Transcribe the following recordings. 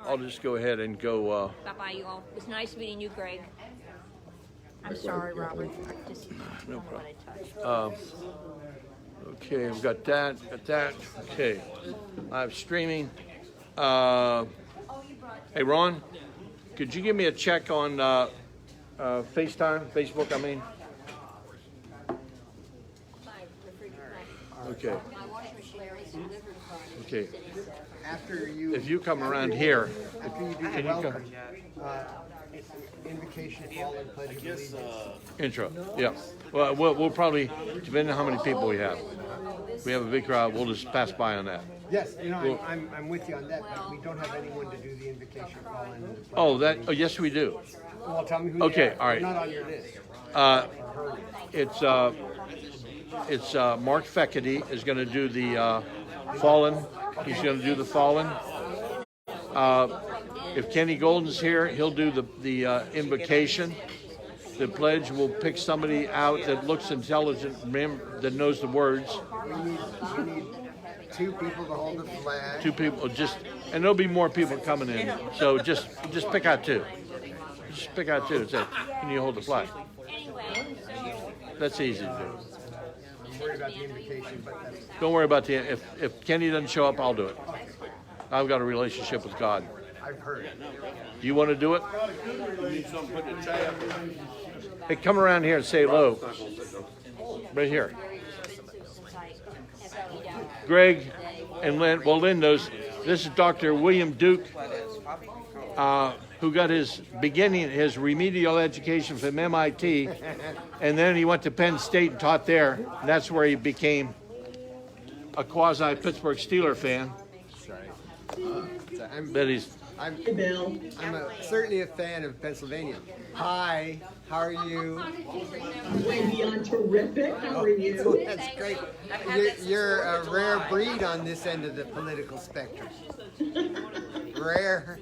I'll just go ahead and go. Bye-bye, you all. It was nice meeting you, Greg. I'm sorry, Robert. I just No don't know what problem. I touched. Okay, we've got that. Okay, live streaming. Hey, Ron, could you give me a check on FaceTime, Facebook? I mean. Okay. Okay. After you, if you come around here, after you do the welcome, invocation, fallen, pledge of allegiance. Intro. Yeah. Well, we'll probably, depending on how many people we have. If we have a big crowd, we'll just pass by on that. Yes, you know, I'm with you on that, but we don't have anyone to do the invocation, fallen. Oh, that. Oh, yes, we do. Well, tell me who Okay. they are. All right. They're not on your list. It's Mark Feckety is going to do the fallen. He's going to do the fallen. If Kenny Golden's here, he'll do the invocation. The pledge will pick somebody out that looks intelligent, that knows the words. We need 2 people to hold the flag. 2 people, and there'll be more people coming in. So just pick out 2. Just pick out 2 and say, can you hold the flag? That's easy to do. I'm worried about the invocation, but that's... Don't worry about if Kenny doesn't show up, I'll do it. I've got a relationship with God. I've heard. You want to do it? Hey, come around here and say hello. Right here. Greg and Lynn. Well, Lynn knows. This is Dr. William Duke, who got his remedial education from MIT, and then he went to Penn State and taught there. And that's where he became a quasi-Pittsburgh Steeler fan. I'm certainly a fan of Pennsylvania. Hi, how are you? Way beyond terrific. How are you? That's great. You're a rare breed on this end of the political spectrum. Rare,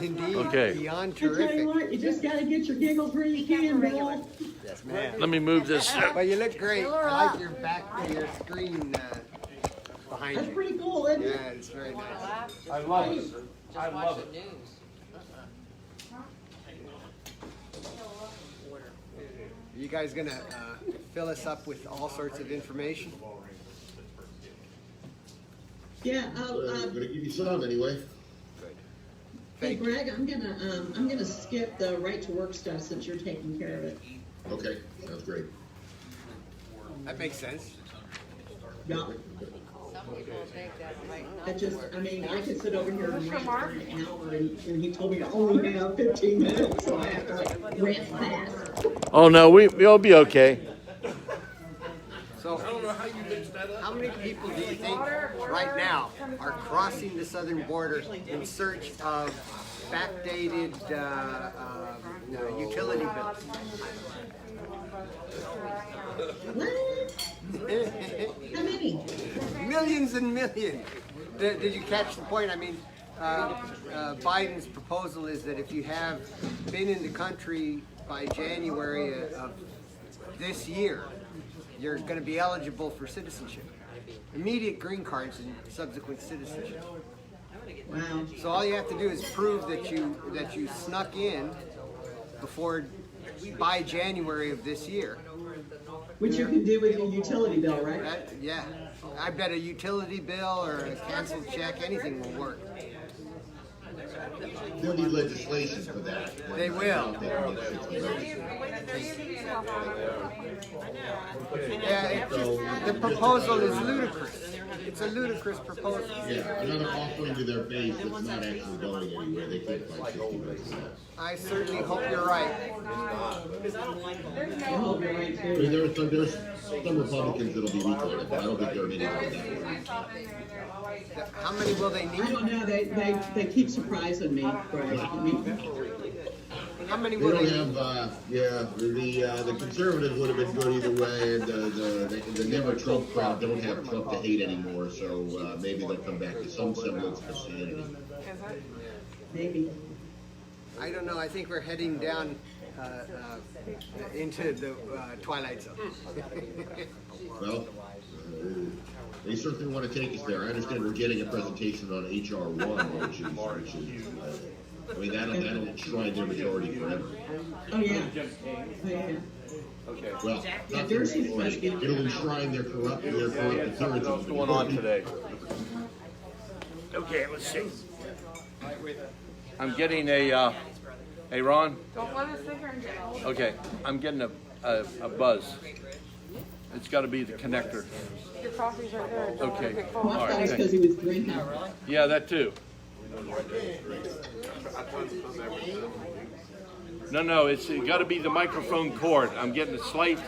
indeed. Okay. Beyond I tell you terrific. what, you just got to get your giggles where you can, Bill. Yes, ma'am. Let me move this. Well, you look great. I like your back to your screen behind That's you. pretty cool, isn't it? Yeah, it's very nice. I love it. I love it. Are you guys going to fill us up with all sorts of information? Yeah. I'm gonna give you some anyway. Hey, Greg, I'm gonna skip the right to work stuff since you're taking care of it. Okay, sounds great. That makes sense. Yeah. That just, I mean, I could sit over here and rant for an hour, and he told me to only have 15 minutes, so I have to like rant fast. Oh no, we'll be okay. So, how many people do you think right now are crossing the southern border in search of backdated utility bills? What? How many? Millions and millions. Did you catch the point? I mean, Biden's proposal is that if you have been in the country by January of this year, you're going to be eligible for citizenship. Immediate green cards and subsequent citizenship. Wow. So all you have to do is prove that you snuck in by January of this year. Which you can do with your utility bill, right? Yeah. I bet a utility bill or a canceled check, anything will work. They'll need legislation for that. They will. Yeah, the proposal is ludicrous. It's a ludicrous proposal. Yeah, another offering to their base that's not actually going anywhere. They think by 60%. I certainly hope you're right. I hope you're right I mean, too. there's some Republicans that'll be weaker, but I don't think there are many of that. How many will they I need? don't know. They keep surprising me, Greg. I mean, How many They will don't they have, the conservatives would have been good either way, and the never Trump crowd don't have Trump to hate anymore, so maybe they'll come back to some semblance of sanity. maybe. I don't know. I think we're heading down into the twilight zone. Well, They certainly want to take us there. I understand we're getting a presentation on HR 1, which is I mean, that'll enshrine their majority forever. Oh, yeah. Oh, yeah. Okay. Well, Yeah, not Dercy's their majority. supposed to be- It'll enshrine their corrupt appearance. What's going on today? Okay, let's see. I'm getting a, hey Ron? Don't let us sit here and get old. Okay, I'm getting a buzz. It's gotta be the connector. Your coffee's right there. Okay. Well, All I thought right, it's thank because he was drinking. Yeah, that too. No, it's got to be the microphone cord. I'm getting a slight.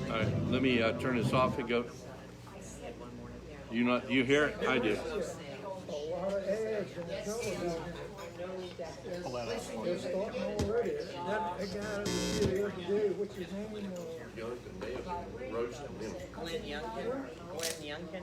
All right, let me turn this off and go. You hear it? I do. Glenn Youngkin.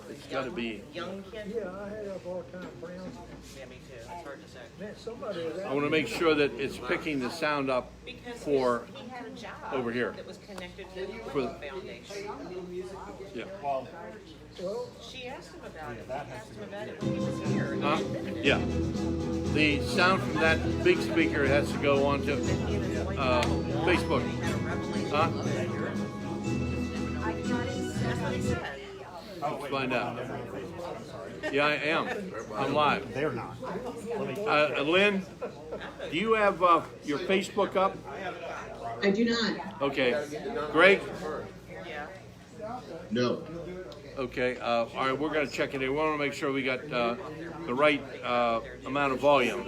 It's got to be. Youngkin? Yeah, I had a hard time pronouncing Yeah, me too. It's hard to say. it. Man, somebody was I want to make sure that it's picking the sound up Because for he had a job over here. that was connected to the For- foundation. Yeah. She asked him about it. He asked him about it when he was here. And Huh? Yeah. The sound from that big speaker has to go onto Facebook. Huh? that's what he said. Let's find out. Yeah, I am. I'm live. They're not. Lynn, do you have your Facebook up? I do not. Okay. Greg? Yeah. No. Okay. All right, we're going to check it in. We want to make sure we got the right amount of volume.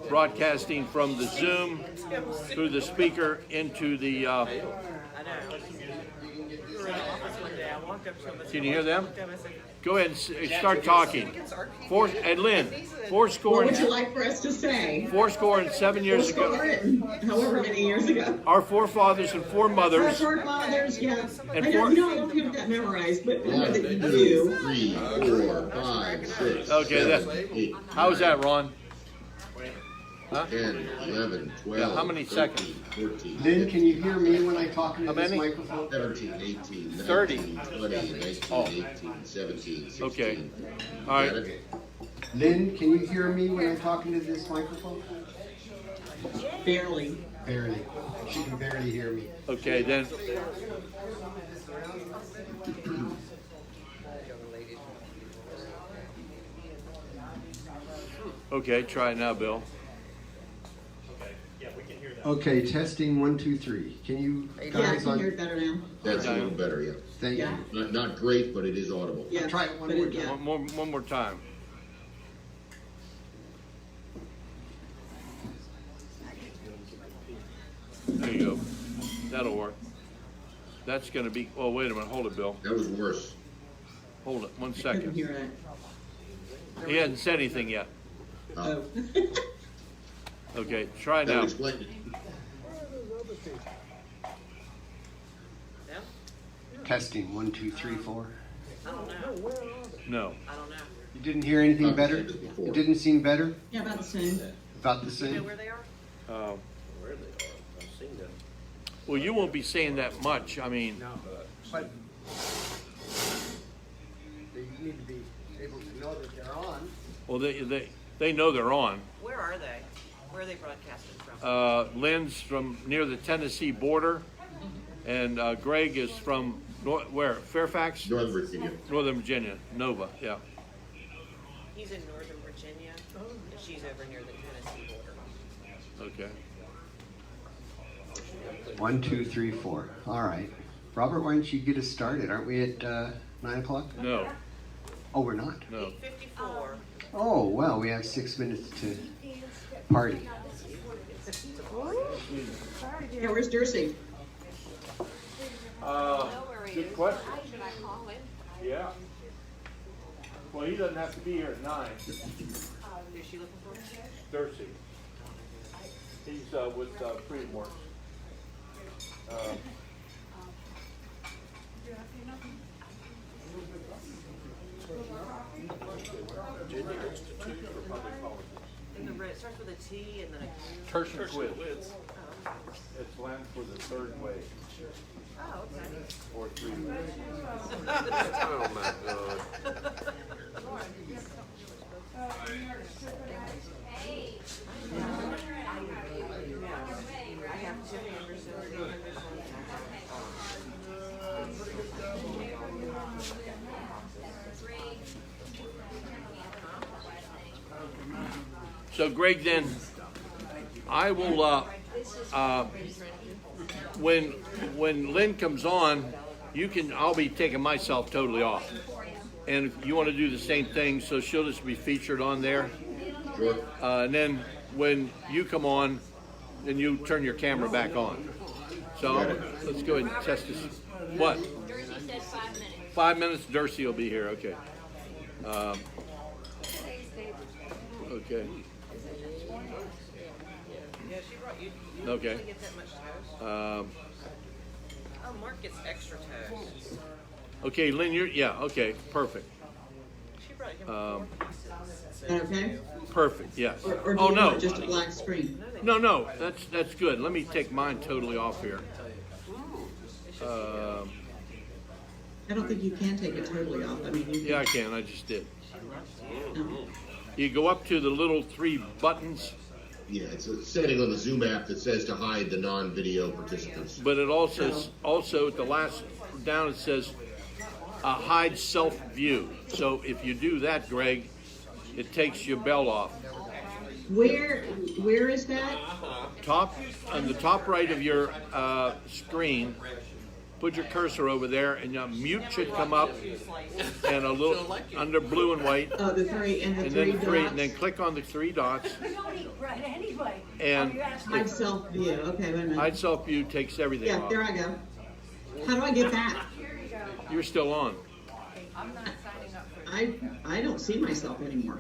Broadcasting from the Zoom through the speaker into the. I know. We were in the office one day. I walked up to him. Can you hear them? I said, Go ahead and start talking. And Lynn, four score What would you and like for us to say? 7 years ago, However many years ago. our forefathers and Our foremothers. forefathers, yeah. And I know, four- you know, I don't have that memorized, but I know 1, that you 2, do. 3, 4, 5, 6, Okay, 7, 8, How's that, Ron? 10, 11, 12, Yeah, how many 13, seconds? 14, Lynn, can you hear me when I talk into How this many? microphone? 17, 18, 19, 30. 20, 19, Oh. 18, 17, 16. Okay. All Got right. it? Lynn, can you hear me when I'm talking to this microphone? Barely. Barely. She can barely hear me. Okay, then. Okay, try it now, Bill. Okay, testing 1, 2, 3. Can you Yeah, I guys can hear on? it better now. That's a little better, yeah. Thank Yeah. you. Not great, but it is audible. Yeah. Try it one but more yeah. One more time. There you go. That'll work. That's gonna be. Oh, wait a minute. Hold it, Bill. That was worse. Hold it. 1 Couldn't second. hear it. He hasn't said anything yet. Oh. Okay, try That now. would explain it. Yeah? Testing 1, 2, 3, 4. I don't know. No. I don't know. You didn't hear anything Not the better? same as before. It didn't seem better? Yeah, about the same. About the You know same? where they are? Well, you won't be saying that much. I mean, But they need to be able to know that they're on. well, they know they're on. Where are they? Where are they broadcasting from? Lynn's from near the Tennessee border, and Greg is from where? Fairfax, Northern Virginia. Northern Virginia, Nova. Yeah. He's in Northern Virginia. And she's over near the Tennessee border. Okay. 1, 2, 3, 4. All right. Robert, why don't you get us started? Aren't we at 9 o'clock? No. Oh, we're not? No. 8:54. Oh, well, we have 6 minutes to party. Yeah, where's Dercy? Good question. Yeah. Well, he doesn't have to be here at 9. Who's she looking for? Dercy. He's with FreedomWorks. And the red starts with a T and then a Q. Tertium Quids. It's planned for the third wave. Oh, okay. Or 3 waves. Oh my God. I have Tim Anderson, Tim Anderson. So Greg, then I will, when Lynn comes on, I'll be taking myself totally off. And if you want to do the same thing, so she'll just be featured on there. Sure. And then when you come on, then you turn your camera back on. So let's go ahead and test this. What? Dercy says 5 minutes. 5 minutes, Dercy will be here, okay. Okay. Yeah, she brought you. You Okay. don't really get that much toast. Um, Oh, Mark gets extra toast. okay, Lynn, okay, perfect. She brought him 4 pieces. Is that okay? Perfect, yes. Or do Oh, you no. want just a black screen? No, that's good. Let me take mine totally off here. I don't think you can take it totally off. I mean, you Yeah, I can, I just did. no. You go up to the little 3 buttons, Yeah, it's a setting on the Zoom app that says to hide the non-video participants. but it also at the last down it says hide self-view. So if you do that, Greg, it takes your bell off. Where is that? On the top right of your screen, put your cursor over there, and mute should come up, and a little under blue and white, Oh, the three and the and three then dots. and then click on the 3 dots, Right, anyway. and Hide self view. Okay, wait a minute. hide self-view takes everything Yeah, off. there I go. How do I get that? You're still on. I don't see myself anymore.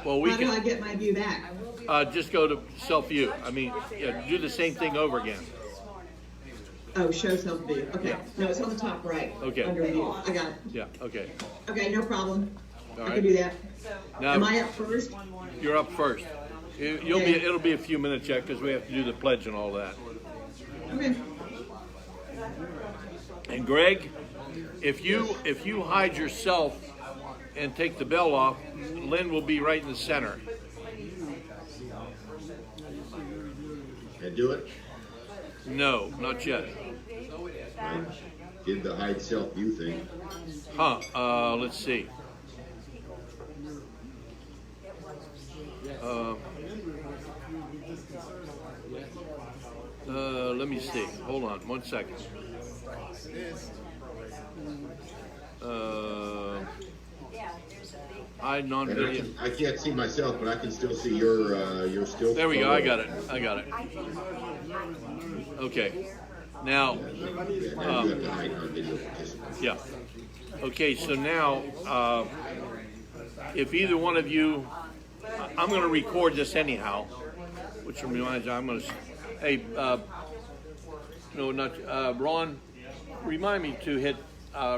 Well, we How do I can get my view back? just go to self-view. I mean, do the same thing over again. Oh, show self view. Okay. No, it's on the top right. Okay. Under view. I got it. Yeah. Okay. Okay, no problem. All I right. can do that. Am I Now up first? you're up first. It'll be a few minutes yet because we have to do the pledge and all that. Okay. And Greg, if you hide yourself and take the bell off, Lynn will be right in the center. And do it. No, not yet. I did the hide self-view thing. Let's see. Let me see. Hold on 1 second. Hide And non-video. I can't see myself, but I can still see your still. There we go. I got it. Okay. Now, Yeah, now you have to hide non-video participants. yeah. Okay, so now, if either one of you, I'm going to record this anyhow, which reminds me, I'm going to, hey, no, not, Ron, remind me to hit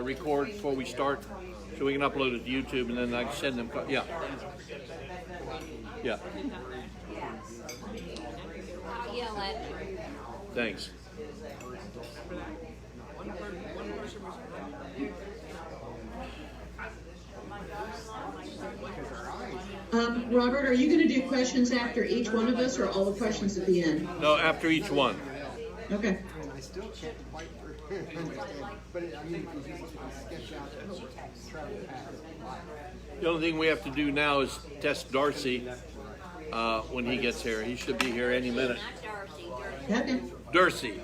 record before we start so we can upload it to YouTube and then I can send them, yeah. Yeah, I'll yell at you. thanks. Robert, are you going to do questions after each one of us, or all the questions at the end? No, after each one. Okay. I still can't quite, but I mean, if you sketch out a travel path. The only thing we have to do now is test Darcy when he gets here. He should be here any minute. Not Darcy,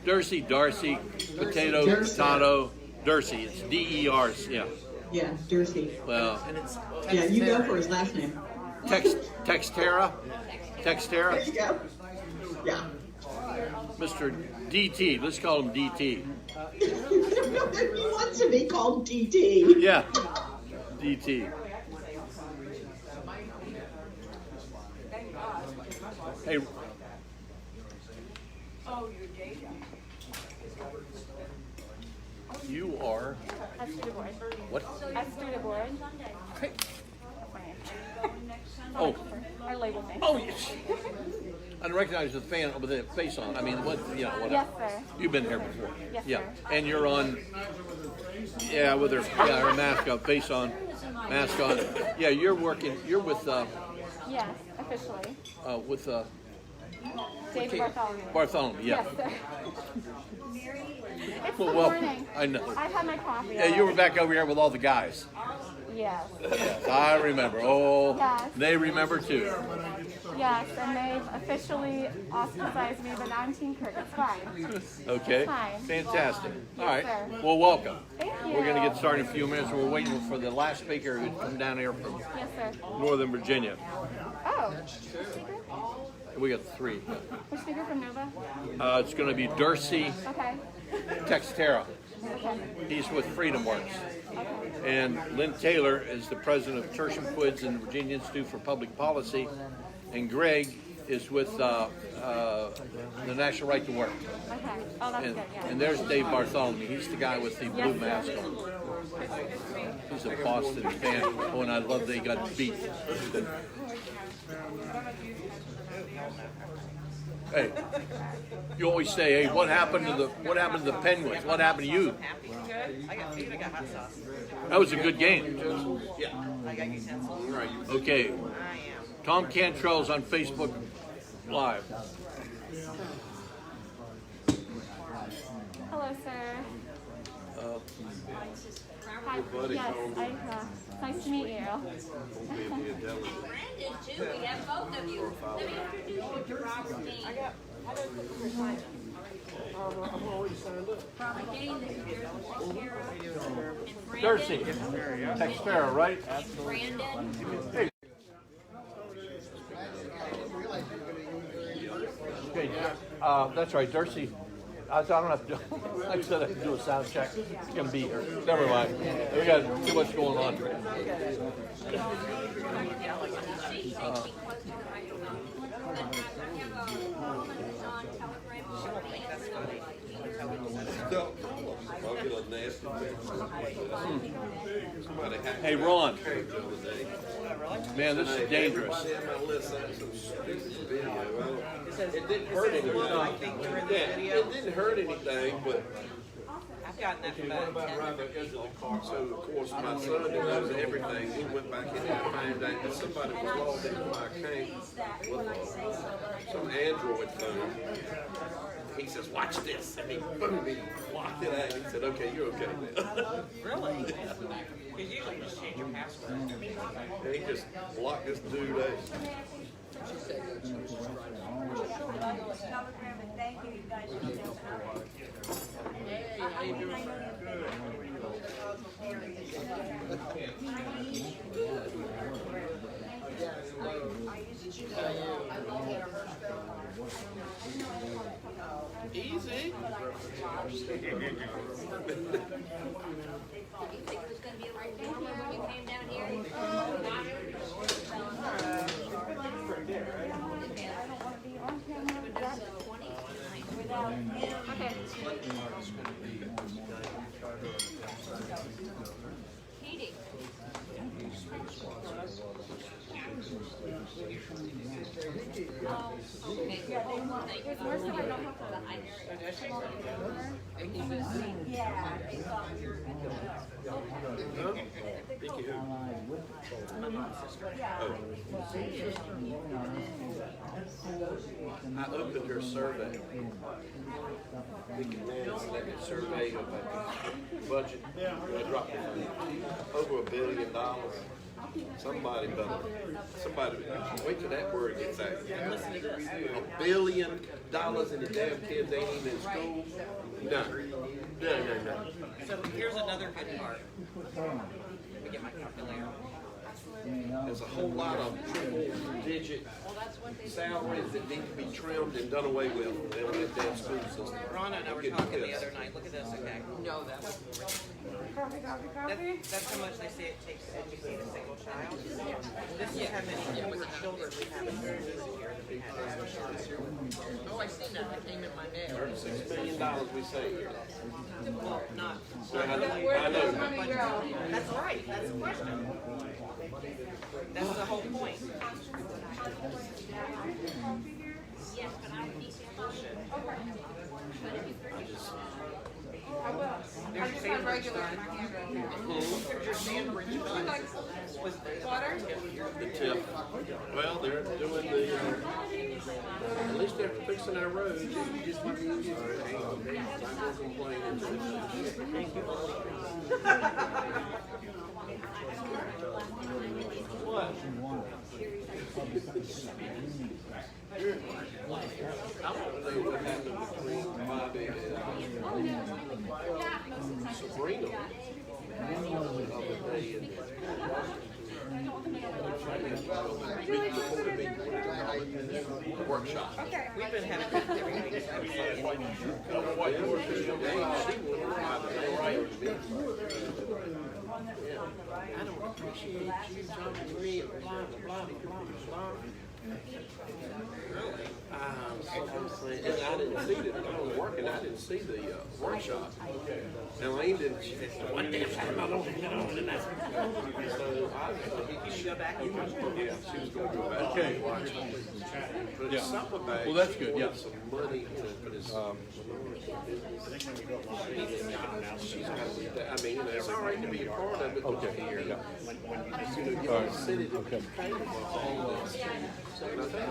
Dercy. Darcy, potato, Dercy. potato, Dercy. It's D-E-R, yeah. Yeah, Dercy. Well, Yeah, you go for his last name. Textera? There you go. Yeah. Mr. DT, let's call him DT. He wants to be called DT. Yeah, DT. Hey, Oh, your date? You are what? Hey. Oh. I label me. Oh, yes. I recognize the fan with the face on. I mean, what, you know, whatever. Yes, sir. You've been here before. Yes, yeah. sir. And you're on, yeah, with her mask on, face on, mask on. Yeah, you're working, you're with, Yes, officially. with, David Bartholomew. Bartholomew, yeah. Yes, sir. It's Well, the well, morning. I know. I've had my coffee. Yeah, you were back over here with all the guys. Yes. Yes, I remember. Oh, Yes. they remember too. Yes, and they've officially ostracized me, but now I'm Team Kirk. It's fine. Okay, Fine. fantastic. All right, sir. well, welcome. Thank you. We're going to get started in a few minutes. We're waiting for the last speaker who come down here from Yes, sir. Northern Virginia. Oh. Which speaker? We got three. Which speaker from Nova? It's going to be Dercy Okay. Teixeira. Okay. He's with FreedomWorks. Okay. And Lynn Taylor is the president of Tertium, Quids, and the Virginia Institute for Public Policy. And Greg is with the National Right to Work. Okay. Oh, that's And, good. Yeah. and there's Dave Bartholomew. He's the guy with the blue Yes, mask sir. on. He's a Boston fan. Oh, and I love they got beat. Hey, you always say, "Hey, what happened to the Penguins? What happened to you?" Happy? Good? I got food, I got hot sauce. That was a good game. Yeah. I got utensils. Okay, I am. Tom Cantrell's on Facebook Live. Hello, sir. Hi. Yes, nice to meet you. Brandon, too. We have both of you. Let me introduce you to Roxanne. I'm already signed up. From again, this is Dercy Dercy Teixeira. And Brandon. Teixeira, right? And Brandon. Hey. Okay, that's right, Dercy. I don't have to do, I said I have to do a sound check. It's going to be here. Never mind. We got too much going on. Hey, Ron. Man, this is dangerous. It didn't hurt anything. Yeah, it didn't hurt anything, but I've gotten that from what about about 10 right different into people. the car? So of course my son who knows everything, he went back in there and found out that somebody was logged into my account with some Android phone. He says, "Watch this," and he boom, he blocked it out. He said, "Okay, you're okay now." Really? Because usually you just change your password. And he just blocked this dude out. Thank you, you guys. Easy. Did you think it was going to be right down here when you came down here? Okay. Heating. It's worse if I don't have to. I opened her survey. Second survey of the budget. I dropped it over $1 billion. Somebody, wait till that word gets out. $1 billion and the damn kids ain't even in school. No. So here's another good part. Let me get my calculator. There's a whole lot of triple-digit salaries that need to be trimmed and done away with in that damn school system. Rhonda and I were talking the other night. Look at this, okay? No, that's Copy. That's how much they say it takes to educate a single child. This is how many children we have in here that we have as a child. Oh, I seen that. It came in my mail. $36 million we saved. Well, not I know. That's right. That's the question. That's the whole point. Yes, but I would need to bullshit. I will. I just have regular in my hand right now. Your sandwich was Water? The tip. Well, they're doing the, at least they're fixing our roads. All right, hang on. I'm gonna complain into it. Thank you. What? I want to know what happened between Bobby and Sabrina workshop. Okay. We've been having everything. I don't appreciate you talking to me, blah, blah, blah, blah. And I didn't see it. I was working. I didn't see the workshop. And Lane didn't. She said, "What damn time I don't get on tonight?" So Can you go back and watch it? yeah, she was going to go back. Okay. But Yeah. it's supper bag. Well, that's good, yeah. Some money, you know, but it's. She's got, I mean, it's all right to be a part of it. Okay. Here, Yeah. all right. City to Okay. pay for all this. And I think I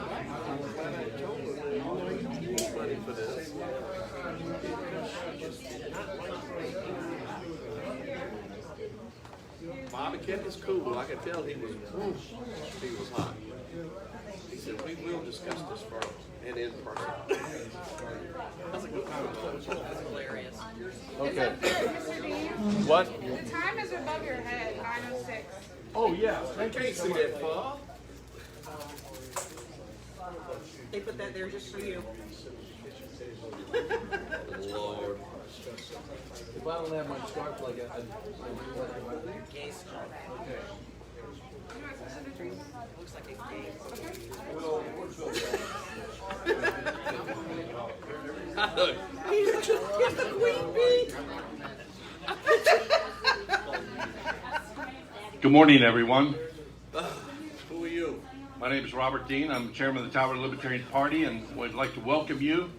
told her, you know, you need money for this. Bobby kept his cool. I could tell he was hot. He said, "We will discuss this further and in person." That's a good That's hilarious. Okay. Mr. Dean, What? the time is above your head, 9:06. Oh, yeah. I can't see that far. They put that there just for you. Lord. If I don't have my scarf like that, Gay scarf. Looks like a gay. He's the queen bee. Good morning, everyone. Who are you? My name is Robert Dean. I'm chairman of the Tidewater Libertarian Party and would like to welcome you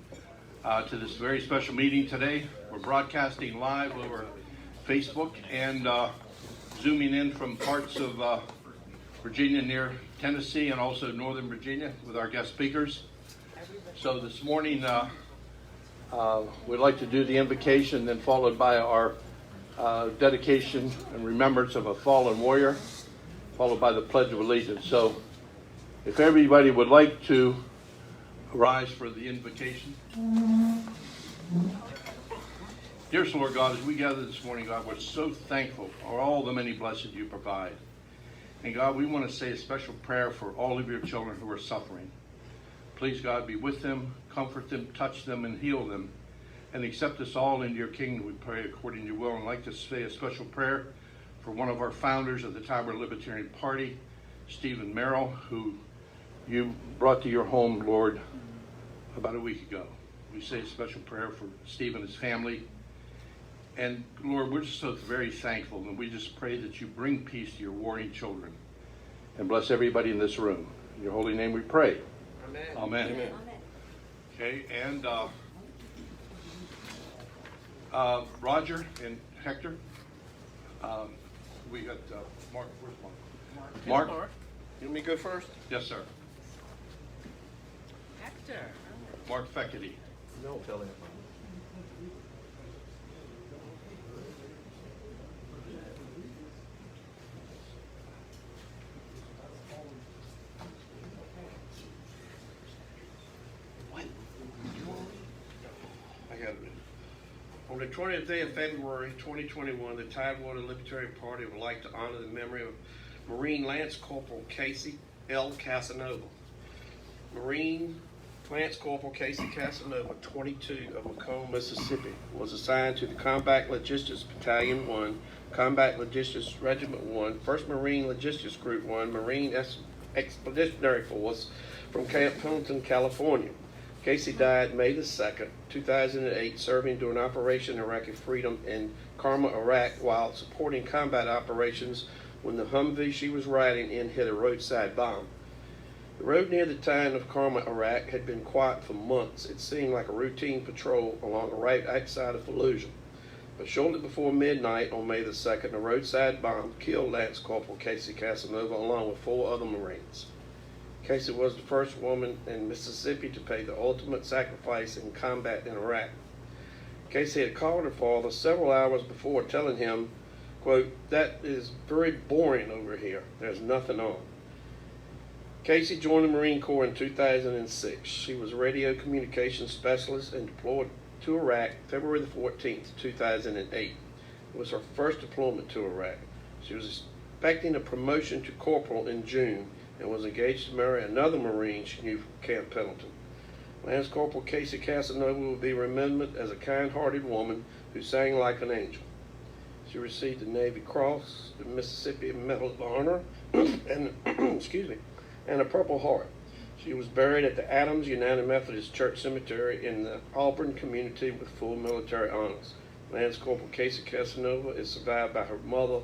to this very special meeting today. We're broadcasting live over Facebook and zooming in from parts of Virginia near Tennessee and also Northern Virginia with our guest speakers. So this morning we'd like to do the invocation, then followed by our dedication and remembrance of a fallen warrior, followed by the Pledge of Allegiance. So if everybody would like to rise for the invocation. Dearest Lord God, as we gather this morning, God, we're so thankful for all the many blessings you provide. And God, we want to say a special prayer for all of your children who are suffering. Please, God, be with them, comfort them, touch them, and heal them. And accept us all into your kingdom, we pray, according to your will. And I'd like to say a special prayer for one of our founders of the Tidewater Libertarian Party, Stephen Merrill, who you brought to your home, Lord, about a week ago. We say a special prayer for Steve and his family. And Lord, we're just so very thankful, and we just pray that you bring peace to your warring children and bless everybody in this room. In your holy name we pray. Amen. Amen. Amen. Okay, and Roger and Hector, we got Mark. Where's Mark? Mark? You want me to go first? Yes, sir. Hector. Mark Feckety. No, tell him. I got it. On the 20th day of February 2021, the Tidewater Libertarian Party would like to honor the memory of Marine Lance Corporal Casey L. Casanova. Marine Lance Corporal Casey Casanova, 22, of Macomb, Mississippi, was assigned to the Combat Logistics Battalion 1, Combat Logistics Regiment 1, 1st Marine Logistics Group 1, Marine Expeditionary Force from Camp Pendleton, California. Casey died May the 2nd, 2008, serving during Operation Iraqi Freedom in Karma, Iraq, while supporting combat operations when the Humvee she was riding in hit a roadside bomb. The road near the town of Karma, Iraq had been quiet for months. It seemed like a routine patrol along the right outside of Fallujah. But shortly before midnight on May the 2nd, a roadside bomb killed Lance Corporal Casey Casanova along with 4 other Marines. Casey was the first woman in Mississippi to pay the ultimate sacrifice in combat in Iraq. Casey had called her father several hours before, telling him, quote, "That is very boring over here. There's nothing on." Casey joined the Marine Corps in 2006. She was a radio communications specialist and deployed to Iraq February the 14th, 2008. It was her first deployment to Iraq. She was expecting a promotion to corporal in June and was engaged to marry another Marine she knew from Camp Pendleton. Lance Corporal Casey Casanova will be remembered as a kind-hearted woman who sang like an angel. She received the Navy Cross, the Mississippi Medal of Honor, and and a Purple Heart. She was buried at the Adams United Methodist Church Cemetery in the Auburn community with full military honors. Lance Corporal Casey Casanova is survived by her mother,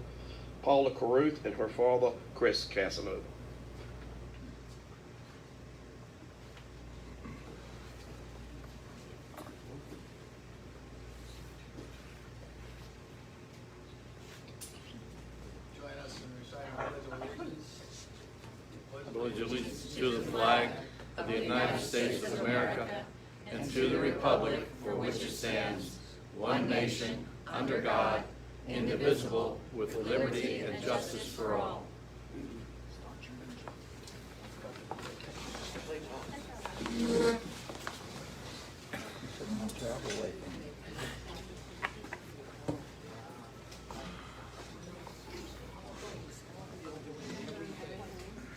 Paula Caruth, and her father, Chris Casanova. Pledge allegiance to the flag of the United States of America and to the republic for which it stands, one nation, under God, indivisible, with liberty and justice for all.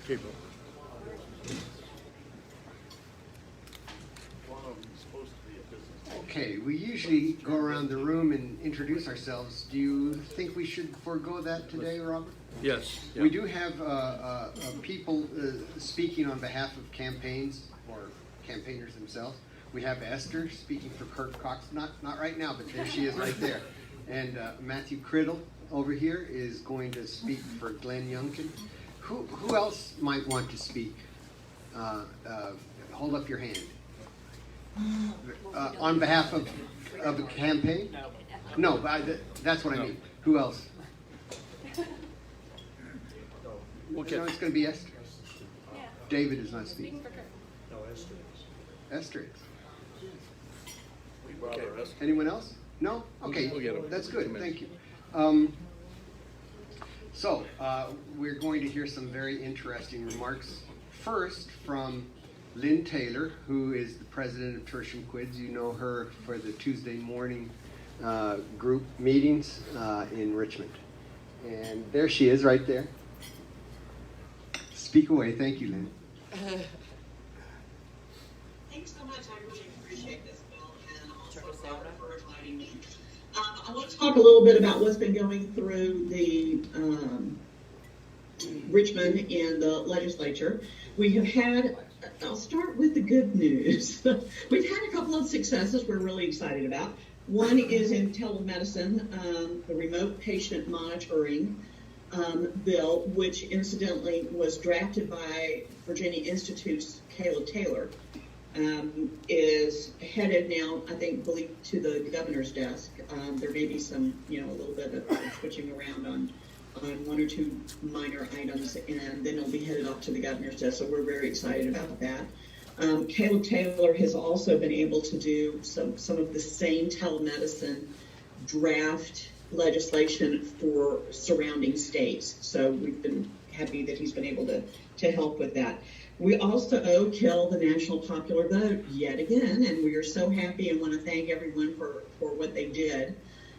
Keep it. Okay, we usually go around the room and introduce ourselves. Do you think we should forego that today, Robert? Yes. Yeah. We do have people speaking on behalf of campaigns or campaigners themselves. We have Esther speaking for Kirk Cox, not right now, but there she is right there. And Matthew Criddle over here is going to speak for Glenn Youngkin. Who else might want to speak? Hold up your hand. On behalf of a campaign? No, that's what I mean. Who else? Okay. No, it's going to be Esther. David is not speaking. No, Esther. Esther is. Okay. Anyone else? No? Okay, We'll get 'em. that's good. Come in. Thank you. So, we're going to hear some very interesting remarks. First, from Lynn Taylor, who is the president of Tertium Quids. You know her for the Tuesday morning group meetings in Richmond. And there she is right there. Speak away. Thank you, Lynn. Thanks so much. I really appreciate this, Bill, and also Robert for inviting me. I want to talk a little bit about what's been going through the Richmond and the legislature. We have had, I'll start with the good news. We've had a couple of successes we're really excited about. One is in telemedicine, the remote patient monitoring bill, which incidentally was drafted by Virginia Institute's Kayla Taylor, is headed now, I believe, to the governor's desk. There may be some, a little bit of switching around on one or two minor items, and then it'll be headed off to the governor's desk. So we're very excited about that. Kayla Taylor has also been able to do some of the same telemedicine draft legislation for surrounding states. So we've been happy that he's been able to help with that. We also owe Kel the national popular vote yet again, and we are so happy and want to thank everyone for what they did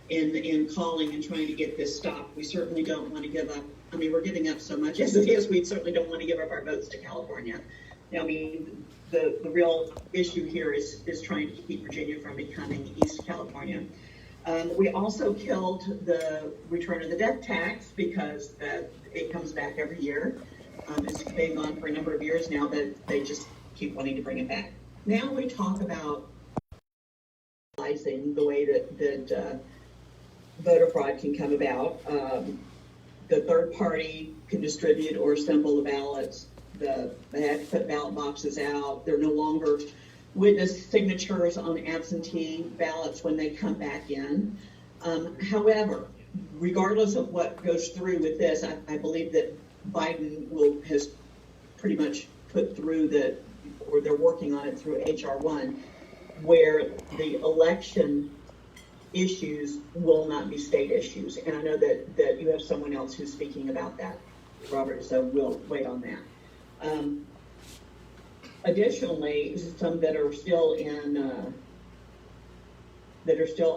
in calling and trying to get this stopped. We certainly don't want to give up. I mean, we're giving up so much as it is. We certainly don't want to give up our votes to California. I mean, the real issue here is trying to keep Virginia from becoming East California. We also killed the return of the death tax because it comes back every year. It's been on for a number of years now, but they just keep wanting to bring it back. Now we talk about the way that voter fraud can come about. The third party can distribute or assemble the ballots. They have to put ballot boxes out. They're no longer witness signatures on absentee ballots when they come back in. However, regardless of what goes through with this, I believe that Biden has pretty much put through or they're working on it through H.R. 1, where the election issues will not be state issues. And I know that you have someone else who's speaking about that, Robert, so we'll wait on that. Additionally, some that are still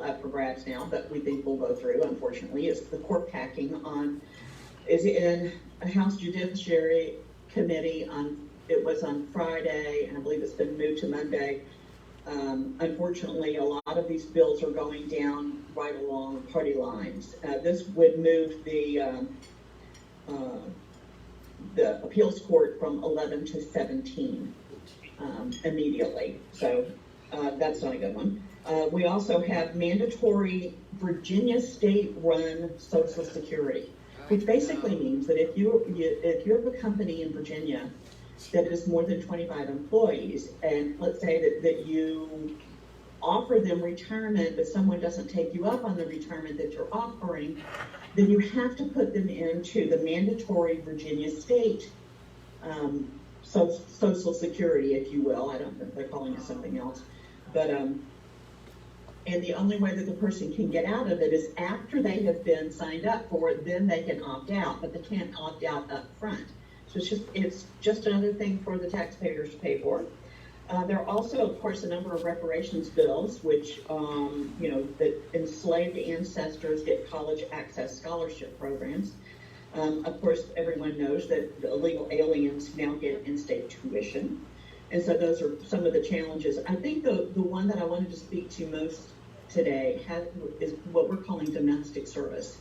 up for grabs now, but we think will go through, unfortunately, is the court packing is in a House Judiciary Committee it was on Friday, and I believe it's been moved to Monday. Unfortunately, a lot of these bills are going down right along party lines. This would move the appeals court from 11 to 17 immediately. So that's not a good one. We also have mandatory Virginia state-run Social Security, which basically means that if you have a company in Virginia that is more than 25 employees, and let's say that you offer them retirement, but someone doesn't take you up on the retirement that you're offering, then you have to put them into the mandatory Virginia state Social Security, if you will. I don't know if they're calling it something else. But, and the only way that the person can get out of it is after they have been signed up for it, then they can opt out, but they can't opt out up front. So it's just another thing for the taxpayers to pay for. There are also, of course, a number of reparations bills, which, that enslaved ancestors get college access scholarship programs. Of course, everyone knows that the illegal aliens now get in-state tuition. And so those are some of the challenges. I think the one that I wanted to speak to most today is what we're calling domestic service.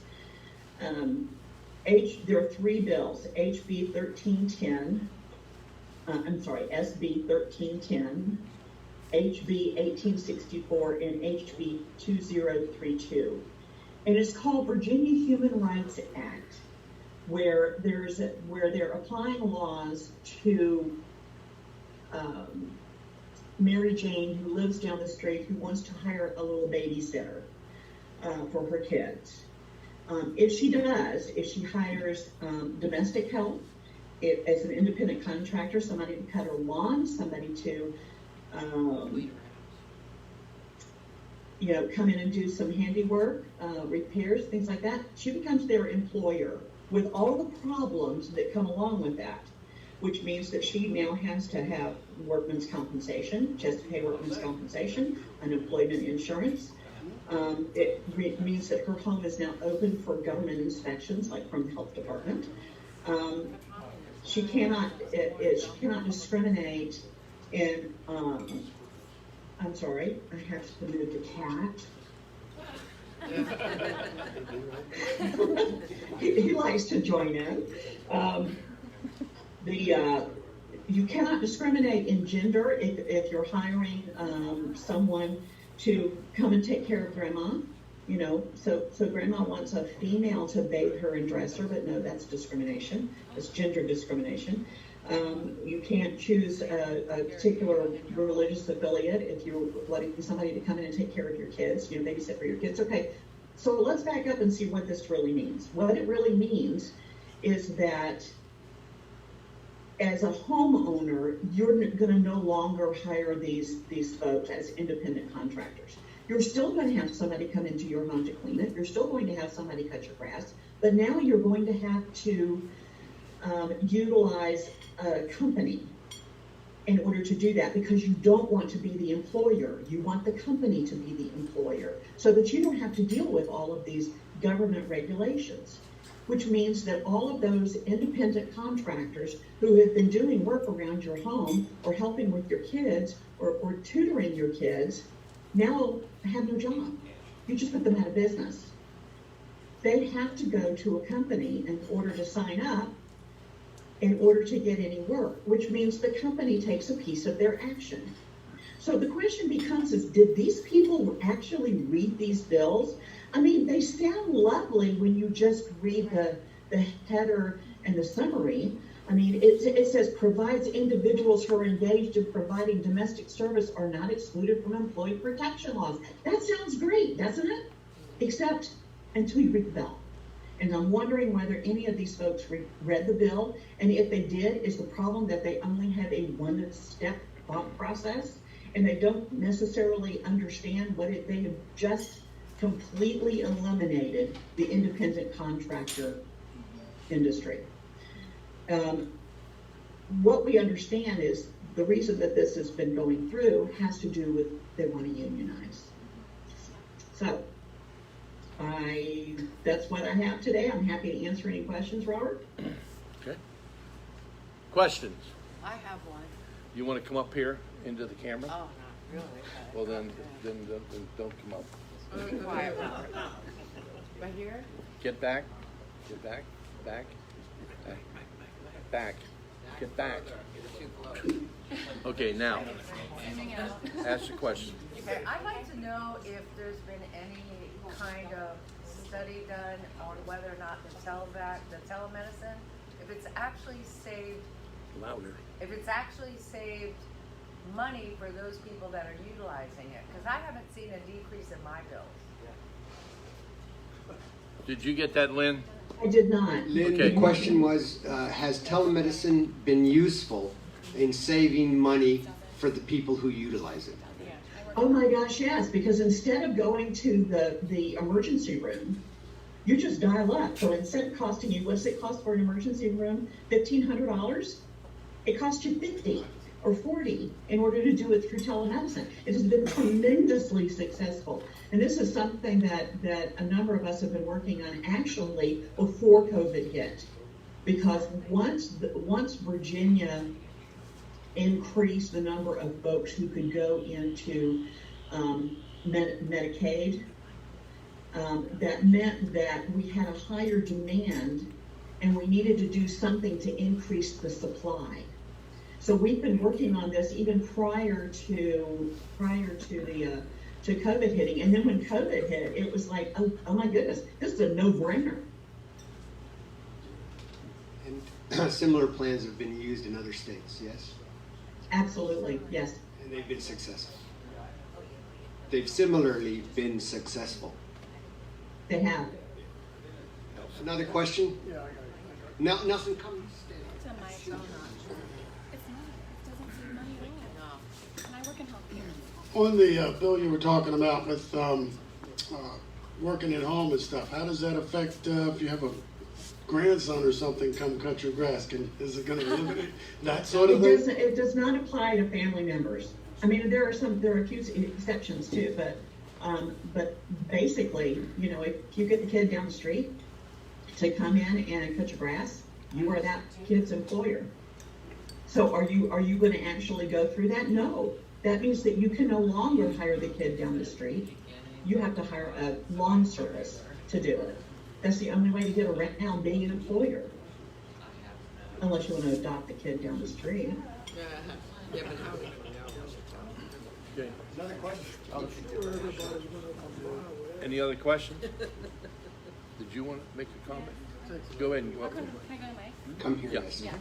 There are three bills, SB 1310, HB 1864, and HB 2032. And it's called Virginia Human Rights Act, where they're applying laws to Mary Jane, who lives down the street, who wants to hire a little babysitter for her kids. If she hires domestic help, as an independent contractor, somebody to cut her lawn, somebody to, come in and do some handiwork, repairs, things like that, she becomes their employer with all the problems that come along with that, which means that she now has to have workman's compensation, she has to pay workman's compensation, unemployment insurance. It means that her home is now open for government inspections, like from the health department. She cannot discriminate in, I'm sorry, I have to move the cat. He likes to join in. You cannot discriminate in gender if you're hiring someone to come and take care of grandma. So grandma wants a female to bathe her and dress her, but no, that's discrimination. That's gender discrimination. You can't choose a particular religious affiliate if you're letting somebody to come in and take care of your kids, babysit for your kids. Okay, so let's back up and see what this really means. What it really means is that as a homeowner, you're going to no longer hire these folks as independent contractors. You're still going to have somebody come into your home to clean it. You're still going to have somebody cut your grass. But now you're going to have to utilize a company in order to do that, because you don't want to be the employer. You want the company to be the employer so that you don't have to deal with all of these government regulations, which means that all of those independent contractors who have been doing work around your home or helping with your kids or tutoring your kids now have no job. you just put them out of business. They have to go to a company in order to sign up, in order to get any work, which means the company takes a piece of their action. So the question becomes is, did these people actually read these bills? I mean, they sound lovely when you just read the header and the summary. I mean, it says provides individuals who are engaged in providing domestic service are not excluded from employee protection laws. That sounds great, doesn't it? Except until you read the bill. And I'm wondering whether any of these folks read the bill, and if they did, is the problem that they only have a one-step thought process, and they don't necessarily understand they have just completely eliminated the independent contractor industry. What we understand is the reason that this has been going through has to do with they want to unionize. So, that's what I have today. I'm happy to answer any questions, Robert. Okay. Questions? I have one. You want to come up here into the camera? Oh, not really. Well, then don't come up. Quiet, Robert. Right here? Get back. Get back. Back. Back. Back. Get back. Okay, now, ask the question. Okay, I'd like to know if there's been any kind of study done on whether or not the telemedicine, if it's actually saved Louder. if it's actually saved money for those people that are utilizing it, because I haven't seen a decrease in my bills. Did you get that, Lynn? I did not. Lynn, Okay. the question was, has telemedicine been useful in saving money for the people who utilize it? Oh my gosh, yes, because instead of going to the emergency room, you just dial up. So instead of costing you, what's it cost for an emergency room? $1,500? It costs you $50 or $40 in order to do it through telemedicine. It has been tremendously successful. And this is something that a number of us have been working on actually before COVID hit. Because once Virginia increased the number of folks who could go into Medicaid, that meant that we had a higher demand and we needed to do something to increase the supply. So we've been working on this even prior to COVID hitting. And then when COVID hit, it was like, oh my goodness, this is a no-brainer. And similar plans have been used in other states, yes? Absolutely, yes. And they've been successful. They've similarly been successful. They have. Another question? No, nothing comes. It's a my phone. It's not. It doesn't seem money at all. And I work in healthcare. On the bill you were talking about with working at home and stuff, how does that affect if you have a grandson or something come cut your grass? Is it going to eliminate that sort of thing? It does not apply to family members. I mean, there are a few exceptions too, but basically, you know, if you get the kid down the street to come in and cut your grass, you are that kid's employer. So are you going to actually go through that? No. That means that you can no longer hire the kid down the street. You have to hire a lawn service to do it. That's the only way to get around being an employer. Unless you want to adopt the kid down the street. Yeah, but how? Okay. Another question? Any other questions? Did you want to make a comment? Go ahead and go up. Can I go away? Come here, Yeah. yes. Yeah.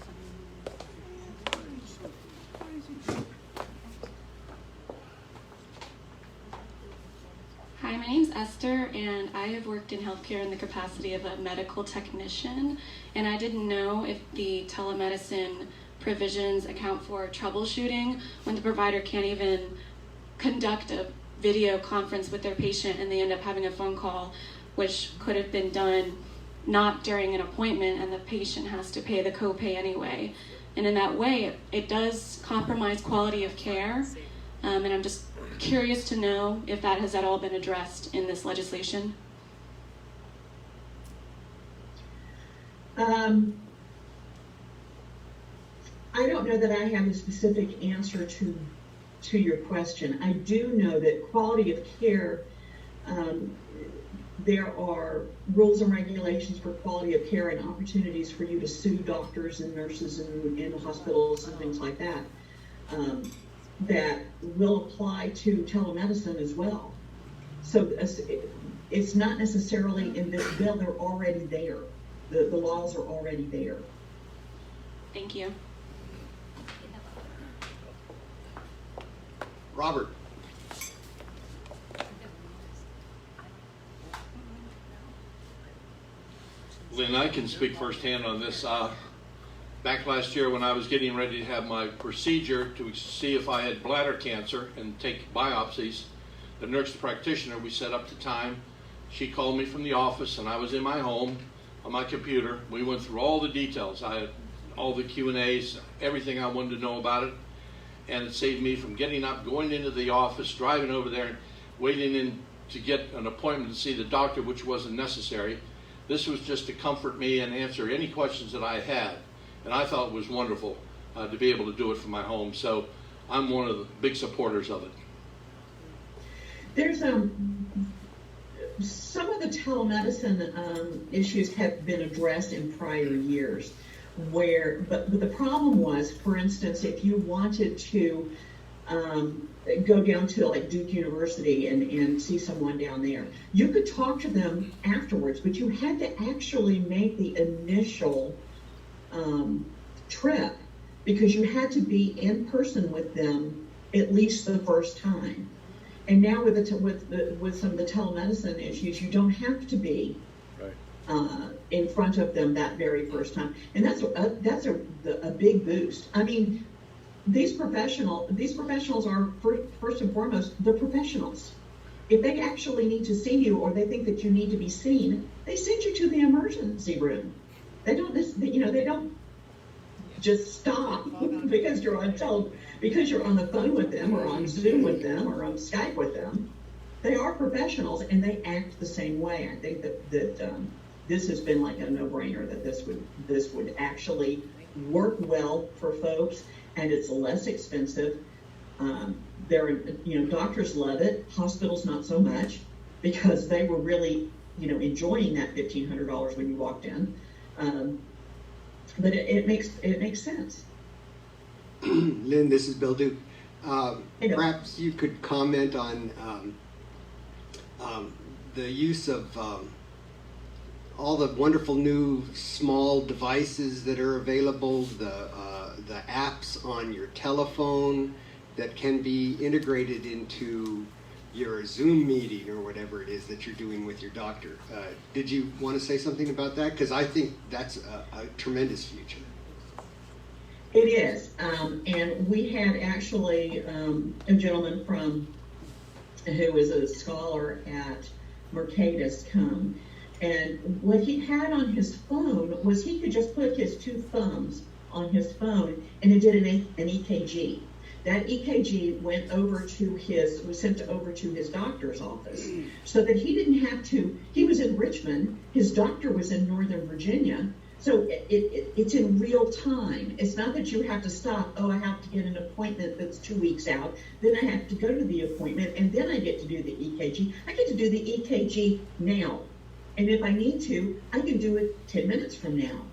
Hi, my name's Esther, and I have worked in healthcare in the capacity of a medical technician, and I didn't know if the telemedicine provisions account for troubleshooting when the provider can't even conduct a video conference with their patient and they end up having a phone call, which could have been done not during an appointment, and the patient has to pay the copay anyway. And in that way, it does compromise quality of care, and I'm just curious to know if that has at all been addressed in this legislation. I don't know that I have a specific answer to your question. I do know that quality of care there are rules and regulations for quality of care and opportunities for you to sue doctors and nurses in hospitals and things like that, that will apply to telemedicine as well. So it's not necessarily in this bill, they're already there. The laws are already there. Thank you. Robert. Lynn, I can speak firsthand on this. Back last year when I was getting ready to have my procedure to see if I had bladder cancer and take biopsies, the nurse practitioner, we set up the time. She called me from the office and I was in my home on my computer. We went through all the details. I had all the Q&As, everything I wanted to know about it. And it saved me from getting up, going into the office, driving over there, and waiting in to get an appointment to see the doctor, which wasn't necessary. This was just to comfort me and answer any questions that I had. And I thought it was wonderful to be able to do it from my home. So I'm one of the big supporters of it. There's some of the telemedicine issues have been addressed in prior years. But the problem was, for instance, if you wanted to go down to like Duke University and see someone down there, you could talk to them afterwards, but you had to actually make the initial trip because you had to be in person with them at least the first time. And now with some of the telemedicine issues, you don't have to be in front of them that very first time, and that's a big boost. I mean, these professionals are first and foremost the professionals. If they actually need to see you or they think that you need to be seen, they send you to the emergency room. They don't just stop because you're on the phone with them or on Zoom with them or on Skype with them. They are professionals and they act the same way. I think that this has been like a no-brainer that this would actually work well for folks, and it's less expensive. Doctors love it, hospitals not so much, because they were really enjoying that $1,500 when you walked in. But it makes sense. Lynn, this is Bill Duke. Perhaps you could comment on the use of all the wonderful new small devices that are available, the apps on your telephone that can be integrated into your Zoom meeting or whatever it is that you're doing with your doctor. Did you want to say something about that? Because I think that's a tremendous future. It is. And we had actually a gentleman who is a scholar at Mercatus come. And what he had on his phone was he could just put his two thumbs on his phone and it did an EKG. That EKG was sent over to his doctor's office so that he didn't have to, he was in Richmond, his doctor was in Northern Virginia, so it's in real time. It's not that you have to stop, I have to get an appointment that's 2 weeks out, then I have to go to the appointment, and then I get to do the EKG. I get to do the EKG now. And if I need to, I can do it 10 minutes from now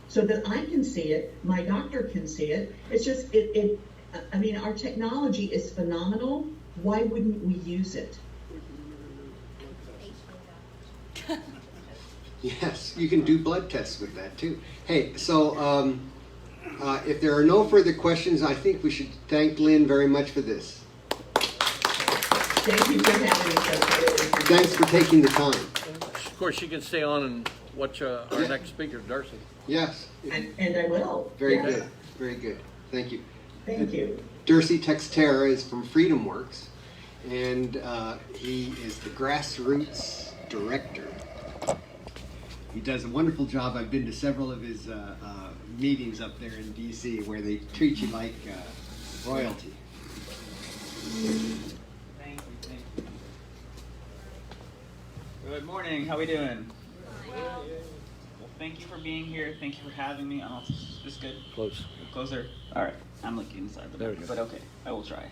so that I can see it, my doctor can see it. It's just, our technology is phenomenal. Why wouldn't we use it? Yes, you can do blood tests with that too. Hey, so if there are no further questions, I think we should thank Lynn very much for this. Thank you for having me. Thanks for taking the time. Of course, you can stay on and watch our next speaker, Dercy. Yes. And I will. Very good. Very good. Thank you. Thank you. Dercy Teixeira is from FreedomWorks, and he is the grassroots director. He does a wonderful job. I've been to several of his meetings up there in D.C. where they treat you like royalty. Thank you. Good morning. How we doing? Well, thank you for being here. Thank you for having me. Oh, is this good? Close. Closer? All right. I'm looking inside the There we go. but okay. I will try.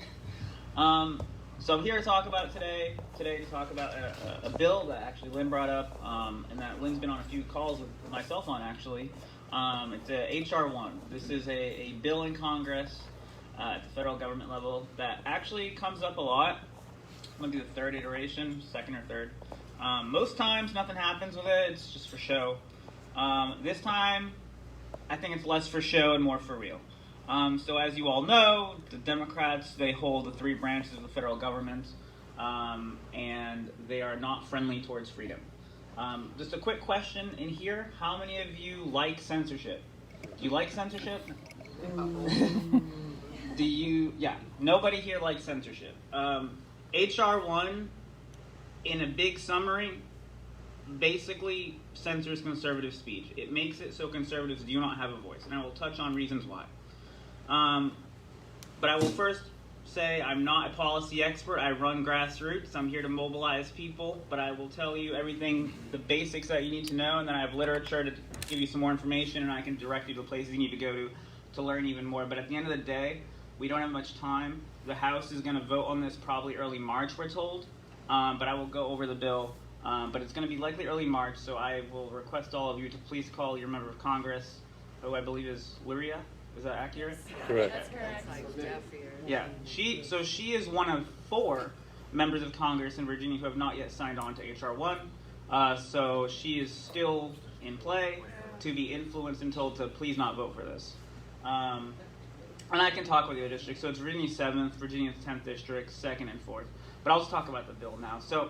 So I'm here to talk about today to talk about a bill that actually Lynn brought up, and that Lynn's been on a few calls with myself on, actually. It's a H.R. 1. This is a bill in Congress at the federal government level that actually comes up a lot. I'm going to do the third iteration, second or third. Most times nothing happens with it, it's just for show. This time, I think it's less for show and more for real. So as you all know, the Democrats, they hold the three branches of the federal government, and they are not friendly towards freedom. Just a quick question in here, how many of you like censorship? Do you like censorship? Do you, yeah, nobody here likes censorship. H.R. 1, in a big summary, basically censors conservative speech. It makes it so conservatives do not have a voice, and I will touch on reasons why. But I will first say I'm not a policy expert. I run grassroots. I'm here to mobilize people, but I will tell you everything, the basics that you need to know, and then I have literature to give you some more information, and I can direct you to places you need to go to learn even more. But at the end of the day, we don't have much time. The House is going to vote on this probably early March, we're told, but I will go over the bill. But it's going to be likely early March, so I will request all of you to please call your member of Congress, who I believe is Luria. Is that accurate? Correct. That's correct. Yeah. She is one of 4 members of Congress in Virginia who have not yet signed on to H.R. 1. So she is still in play to be influenced and told to please not vote for this. And I can talk with the other districts. So it's Virginia 7th, Virginia 10th District, 2nd and 4th. But I'll just talk about the bill now. So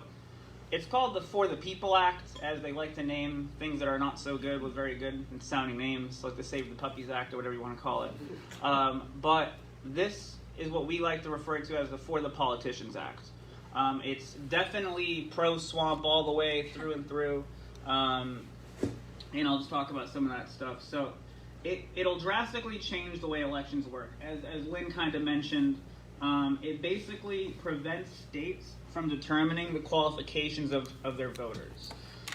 it's called the For the People Act, as they like to name things that are not so good with very good sounding names, like the Save the Puppies Act or whatever you want to call it. But this is what we like to refer to as the For the Politicians Act. It's definitely pro-swamp all the way through and through. And I'll just talk about some of that stuff. So it'll drastically change the way elections work. As Lynn kind of mentioned, it basically prevents states from determining the qualifications of their voters.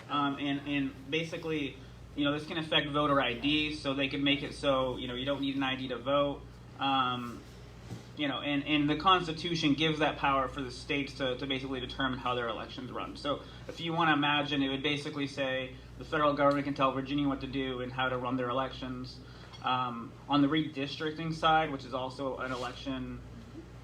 And basically, this can affect voter ID, so they can make it so, you don't need an ID to vote. And the Constitution gives that power for the states to basically determine how their elections run. So if you want to imagine, it would basically say the federal government can tell Virginia what to do and how to run their elections. On the redistricting side, which is also an election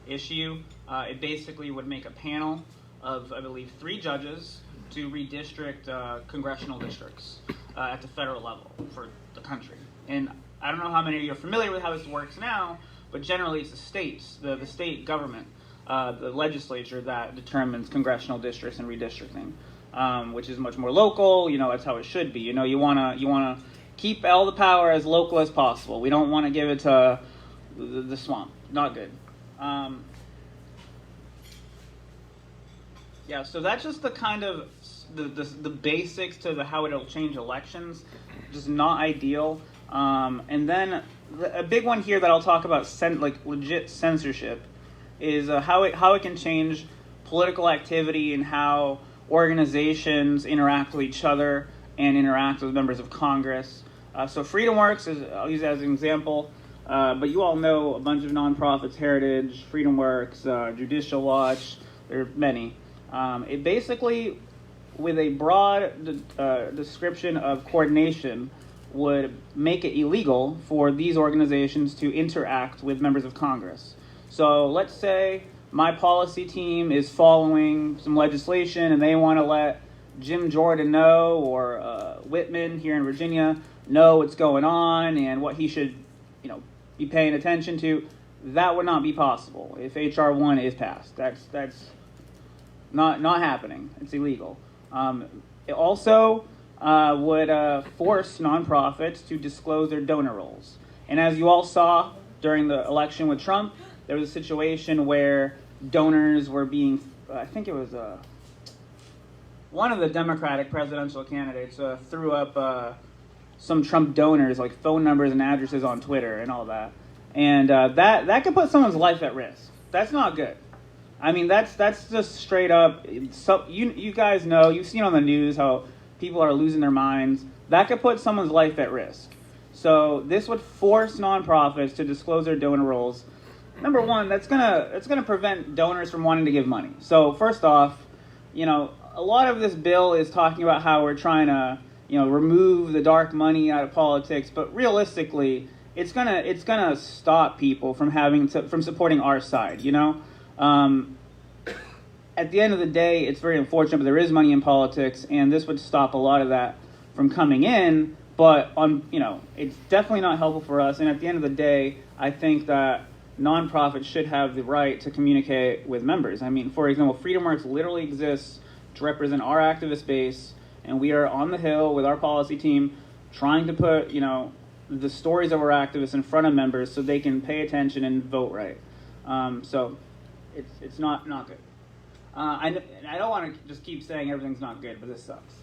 issue, it basically would make a panel of, I believe, 3 judges to redistrict congressional districts at the federal level for the country. And I don't know how many of you are familiar with how this works now, but generally it's the states, the state government, the legislature that determines congressional districts and redistricting, which is much more local. That's how it should be. You want to keep all the power as local as possible. We don't want to give it to the swamp. Not good. Yeah, so that's just the kind of the basics to how it'll change elections. Just not ideal. And then a big one here that I'll talk about, legit censorship, is how it can change political activity and how organizations interact with each other and interact with members of Congress. So FreedomWorks, I'll use that as an example. But you all know a bunch of nonprofits, Heritage, FreedomWorks, Judicial Watch, there are many. It basically, with a broad description of coordination, would make it illegal for these organizations to interact with members of Congress. So let's say my policy team is following some legislation and they want to let Jim Jordan know, or Whitman here in Virginia know what's going on and what he should be paying attention to. That would not be possible if H.R. 1 is passed. That's not happening. It's illegal. It also would force nonprofits to disclose their donor rolls. And as you all saw during the election with Trump, there was a situation where donors were being, I think it was one of the Democratic presidential candidates threw up some Trump donors, like phone numbers and addresses on Twitter and all that. And that could put someone's life at risk. That's not good. I mean, that's just straight up. So you guys know, you've seen on the news how people are losing their minds. That could put someone's life at risk. So this would force nonprofits to disclose their donor rolls. number one, it's gonna prevent donors from wanting to give money. So first off, a lot of this bill is talking about how we're trying to, remove the dark money out of politics, but realistically, it's gonna stop people from supporting our side. At the end of the day, it's very unfortunate, but there is money in politics, and this would stop a lot of that from coming in. But it's definitely not helpful for us. And at the end of the day, I think that nonprofits should have the right to communicate with members. I mean, for example, FreedomWorks literally exists to represent our activist base, and we are on the Hill with our policy team trying to put, the stories of our activists in front of members so they can pay attention and vote right. So it's not good. I don't want to just keep saying everything's not good, but this sucks.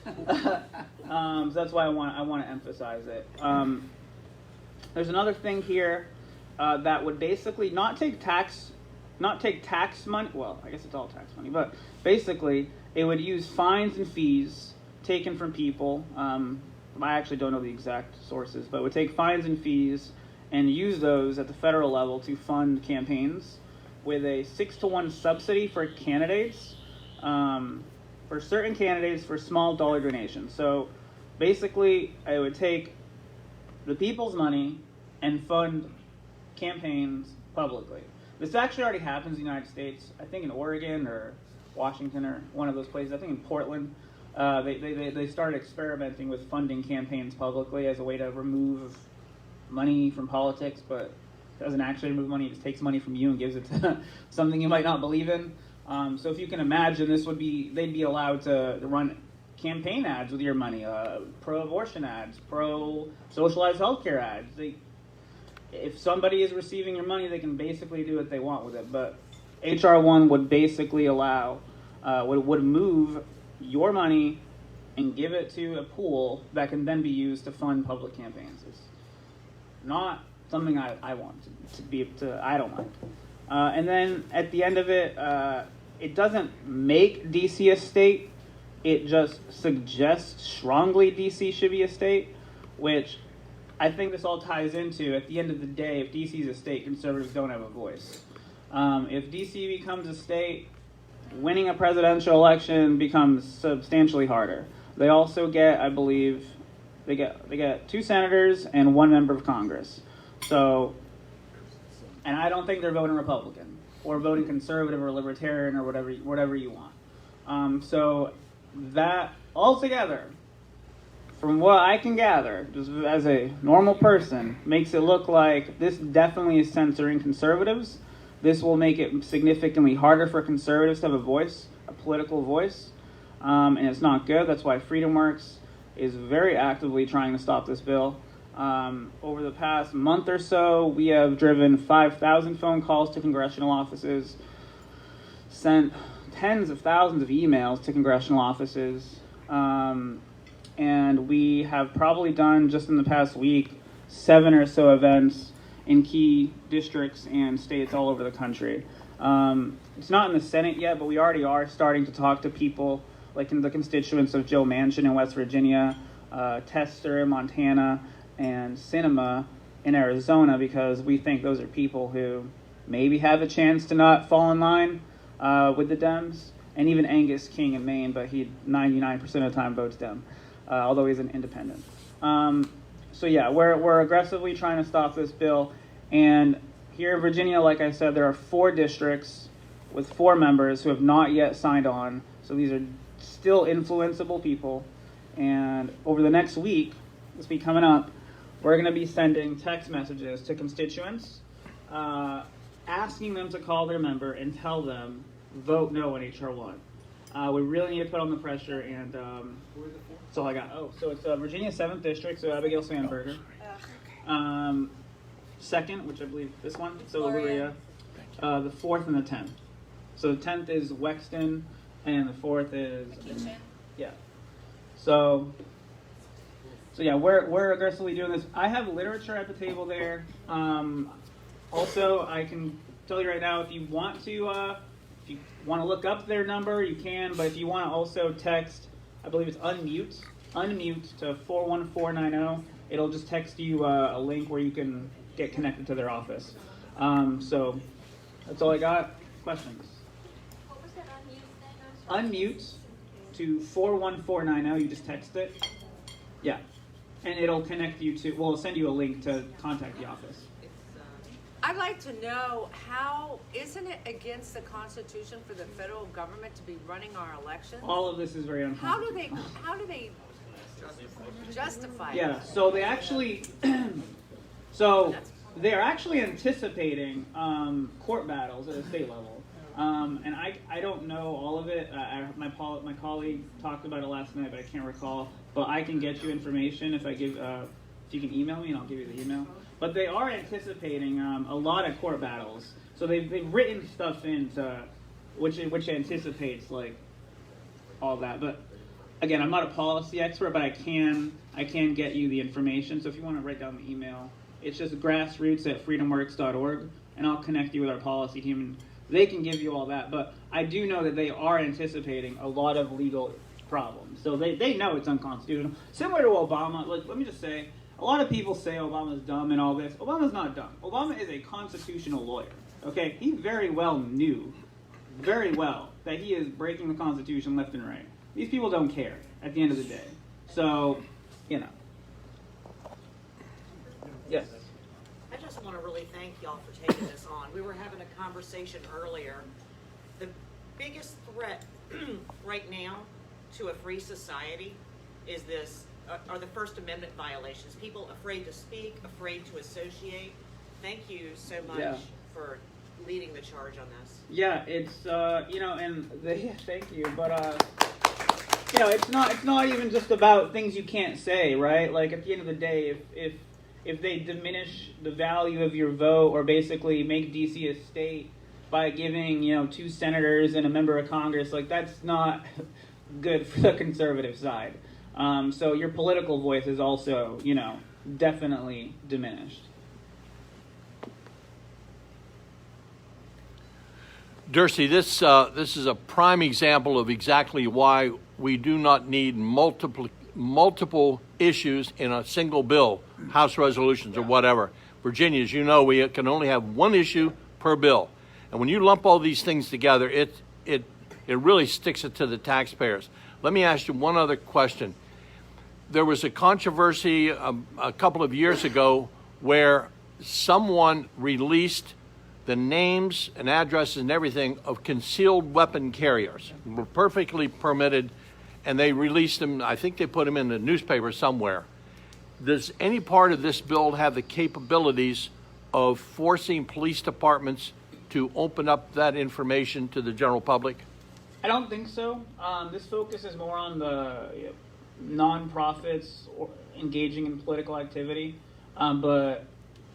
So that's why I want to emphasize it. There's another thing here that would basically not take tax money. Well, I guess it's all tax money, but basically it would use fines and fees taken from people. I actually don't know the exact sources, but it would take fines and fees and use those at the federal level to fund campaigns, with a 6-to-1 subsidy for candidates, for certain candidates for small dollar donations. So basically, I would take the people's money and fund campaigns publicly. This actually already happens in the United States. I think in Oregon or Washington or one of those places. I think in Portland, they started experimenting with funding campaigns publicly as a way to remove money from politics, but doesn't actually remove money, it just takes money from you and gives it to something you might not believe in. So if you can imagine, they'd be allowed to run campaign ads with your money, pro-abortion ads, pro-socialized healthcare ads. If somebody is receiving your money, they can basically do what they want with it. But HR 1 would basically allow, would move your money and give it to a pool that can then be used to fund public campaigns. It's not something I want I don't like. And then at the end of it, it doesn't make DC a state. It just suggests strongly DC should be a state, which I think this all ties into, at the end of the day, if DC is a state, conservatives don't have a voice. If DC becomes a state, winning a presidential election becomes substantially harder. They also get, I believe, they get 2 senators and 1 member of Congress. So, and I don't think they're voting Republican or voting conservative or libertarian or whatever you want. So that altogether, from what I can gather, just as a normal person, makes it look like this definitely is censoring conservatives. This will make it significantly harder for conservatives to have a voice, a political voice, and it's not good. That's why FreedomWorks is very actively trying to stop this bill. Over the past month or so, we have driven 5,000 phone calls to congressional offices, sent tens of thousands of emails to congressional offices, and we have probably done, just in the past week, 7 or so events in key districts and states all over the country. It's not in the Senate yet, but we already are starting to talk to people, like in the constituents of Joe Manchin in West Virginia, Tester in Montana, and Sinema in Arizona, because we think those are people who maybe have a chance to not fall in line with the Dems, and even Angus King in Maine, but he 99% of the time votes Dem, although he's an independent. So yeah, we're aggressively trying to stop this bill, and here in Virginia, like I said, there are 4 districts with 4 members who have not yet signed on, so these are still influenceable people, and over the next week, this week coming up, we're going to be sending text messages to constituents asking them to call their member and tell them, vote no on HR 1. We really need to put on the pressure, and that's all I got. Oh, so it's Virginia 7th District, so Abigail Sandberger. 2nd, which I believe this one, so Luria. The 4th and the 10th. So the 10th is Wexton, and the 4th is... Yeah. So yeah, we're aggressively doing this. I have literature at the table there. Also, I can tell you right now, if you want to look up their number, you can. But if you want to also text, I believe it's unmute to 41490. It'll just text you a link where you can get connected to their office. So that's all I got. Questions? What was that unmute thing? Unmute to 41490. You just text it. Yeah. And it'll connect you to, well, it'll send you a link to contact the office. I'd like to know how, isn't it against the Constitution for the federal government to be running our elections? All of this is very unconstitutional. How do they justify it? Yeah, so they actually, so they're actually anticipating court battles at the state level. And I don't know all of it. My colleague talked about it last night, but I can't recall. But I can get you information if I give, if you can email me, and I'll give you the email. But they are anticipating a lot of court battles. So they've written stuff into which anticipates like all that. But again, I'm not a policy expert, but I can get you the information. So if you want to write down the email, it's just grassroots@freedomworks.org, and I'll connect you with our policy team, and they can give you all that. But I do know that they are anticipating a lot of legal problems. So they know it's unconstitutional. Similar to Obama, like, let me just say, a lot of people say Obama's dumb and all this. Obama's not dumb. Obama is a constitutional lawyer. Okay? He very well knew, very well, that he is breaking the Constitution left and right. These people don't care at the end of the day. So, you know. Yes? I just want to really thank y'all for taking this on. We were having a conversation earlier. The biggest threat right now to a free society is are the First Amendment violations. People afraid to speak, afraid to associate. Thank you so much for leading the charge on this. Yeah, it's thank you, but it's not even just about things you can't say, right? Like at the end of the day, if they diminish the value of your vote or basically make DC a state by giving 2 senators and a member of Congress, like that's not good for the conservative side. So your political voice is also, definitely diminished. Dercy, this is a prime example of exactly why we do not need multiple issues in a single bill, House resolutions or whatever. Virginia, as you know, we can only have one issue per bill. And when you lump all these things together, it really sticks it to the taxpayers. Let me ask you one other question. There was a controversy a couple of years ago where someone released the names and addresses and everything of concealed weapon carriers. Were perfectly permitted, and they released them. I think they put them in the newspaper somewhere. Does any part of this bill have the capabilities of forcing police departments to open up that information to the general public? I don't think so. This focus is more on the nonprofits or engaging in political activity. But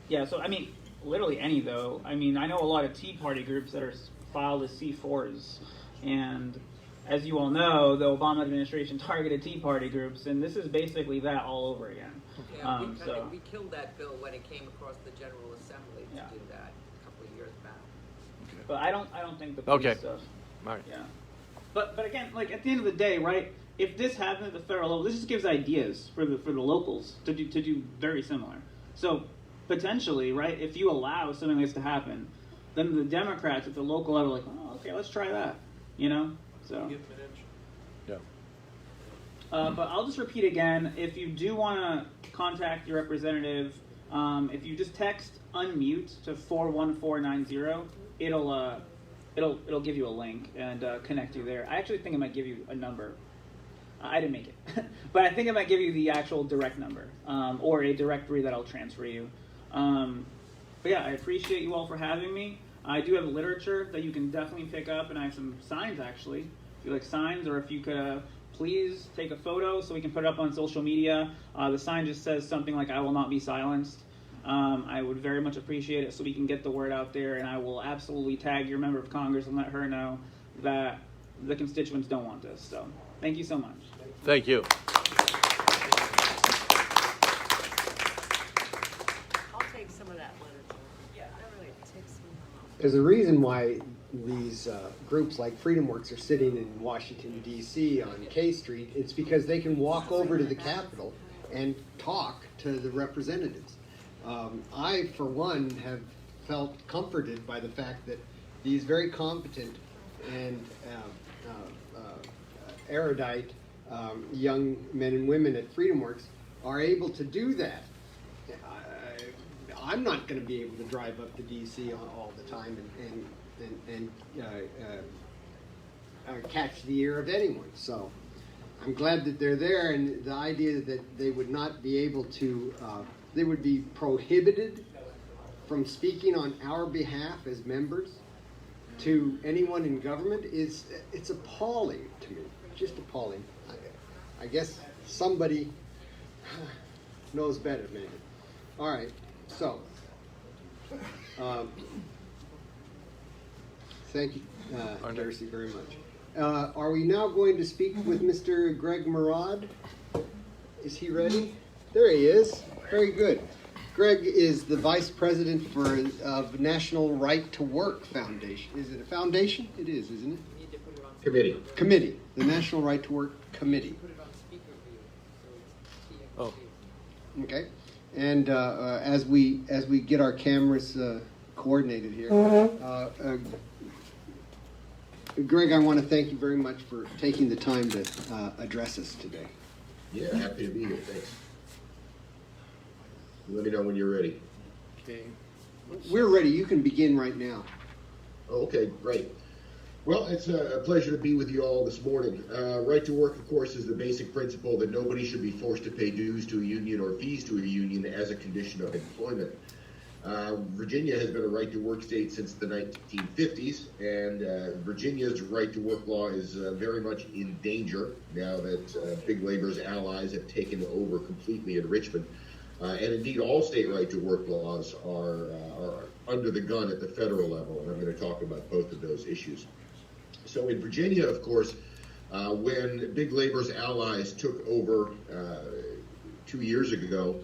yeah, so I mean, literally any though. I mean, I know a lot of Tea Party groups that are filed as C4s, and as you all know, the Obama administration targeted Tea Party groups, and this is basically that all over again. Yeah, we killed that bill when it came across the General Assembly to do that a couple of years back. Okay. But I don't think the police stuff. All right. Yeah. But again, like at the end of the day, right? If this happens at the federal level, this just gives ideas for the locals to do very similar. So potentially, right? If you allow something like this to happen, then the Democrats at the local level are like, oh, okay, let's try that. So. Yeah. But I'll just repeat again. If you do want to contact your representative, if you just text unmute to 41490, it'll give you a link and connect you there. I actually think it might give you a number. I didn't make it, but I think it might give you the actual direct number or a directory that'll transfer you. But yeah, I appreciate you all for having me. I do have literature that you can definitely pick up, and I have some signs actually. If you like signs, or if you could please take a photo so we can put it up on social media. The sign just says something like, "I will not be silenced." I would very much appreciate it so we can get the word out there, and I will absolutely tag your member of Congress and let her know that the constituents don't want this. So thank you so much. Thank you. I'll take some of that literature. Yeah, I really take some. There's a reason why these groups like FreedomWorks are sitting in Washington, D.C. on K Street. It's because they can walk over to the Capitol and talk to the representatives. I, for one, have felt comforted by the fact that these very competent and erudite young men and women at FreedomWorks are able to do that. I'm not going to be able to drive up to DC all the time and catch the ear of anyone. So I'm glad that they're there, and the idea that they would not be able to, they would be prohibited from speaking on our behalf as members to anyone in government it's appalling to me, just appalling. I guess somebody knows better, maybe. All right, so thank you, Dercy, very much. Are we now going to speak with Mr. Greg Mourad? Is he ready? There he is. Very good. Greg is the Vice President of National Right to Work Foundation. Is it a foundation? It is, isn't it? Committee. Committee. The National Right to Work Committee. Oh. Okay. And as we get our cameras coordinated here, Greg, I want to thank you very much for taking the time to address us today. Yeah, happy to be here. Thanks. Let me know when you're ready. Okay. We're ready. You can begin right now. Oh, okay, great. Well, it's a pleasure to be with you all this morning. Right to work, of course, is the basic principle that nobody should be forced to pay dues to a union or fees to a union as a condition of employment. Virginia has been a right to work state since the 1950s, and Virginia's right to work law is very much in danger now that big labor's allies have taken over completely in Richmond. And indeed, all state right to work laws are under the gun at the federal level, and I'm going to talk about both of those issues. So in Virginia, of course, when big labor's allies took over 2 years ago,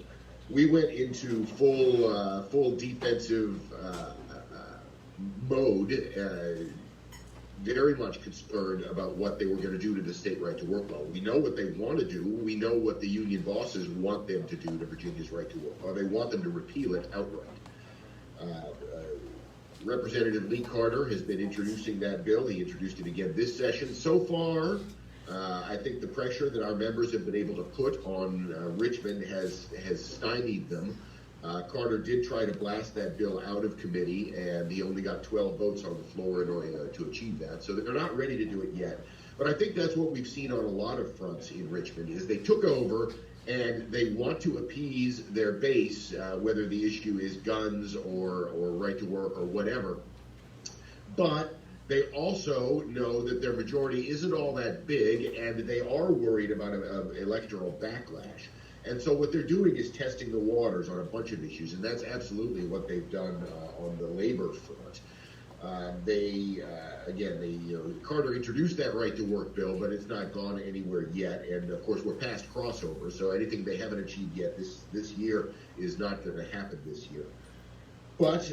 we went into full defensive mode, very much concerned about what they were going to do to the state right to work law. We know what they want to do. We know what the union bosses want them to do to Virginia's right to work law. They want them to repeal it outright. Representative Lee Carter has been introducing that bill. He introduced it again this session. So far, I think the pressure that our members have been able to put on Richmond has stymied them. Carter did try to blast that bill out of committee, and he only got 12 votes on the floor in order to achieve that. So they're not ready to do it yet. But I think that's what we've seen on a lot of fronts in Richmond, is they took over and they want to appease their base, whether the issue is guns or right to work or whatever. But they also know that their majority isn't all that big, and they are worried about an electoral backlash. And so what they're doing is testing the waters on a bunch of issues, and that's absolutely what they've done on the labor front. Carter introduced that right to work bill, but it's not gone anywhere yet. And of course, we're past crossover, so anything they haven't achieved yet this year is not going to happen this year. But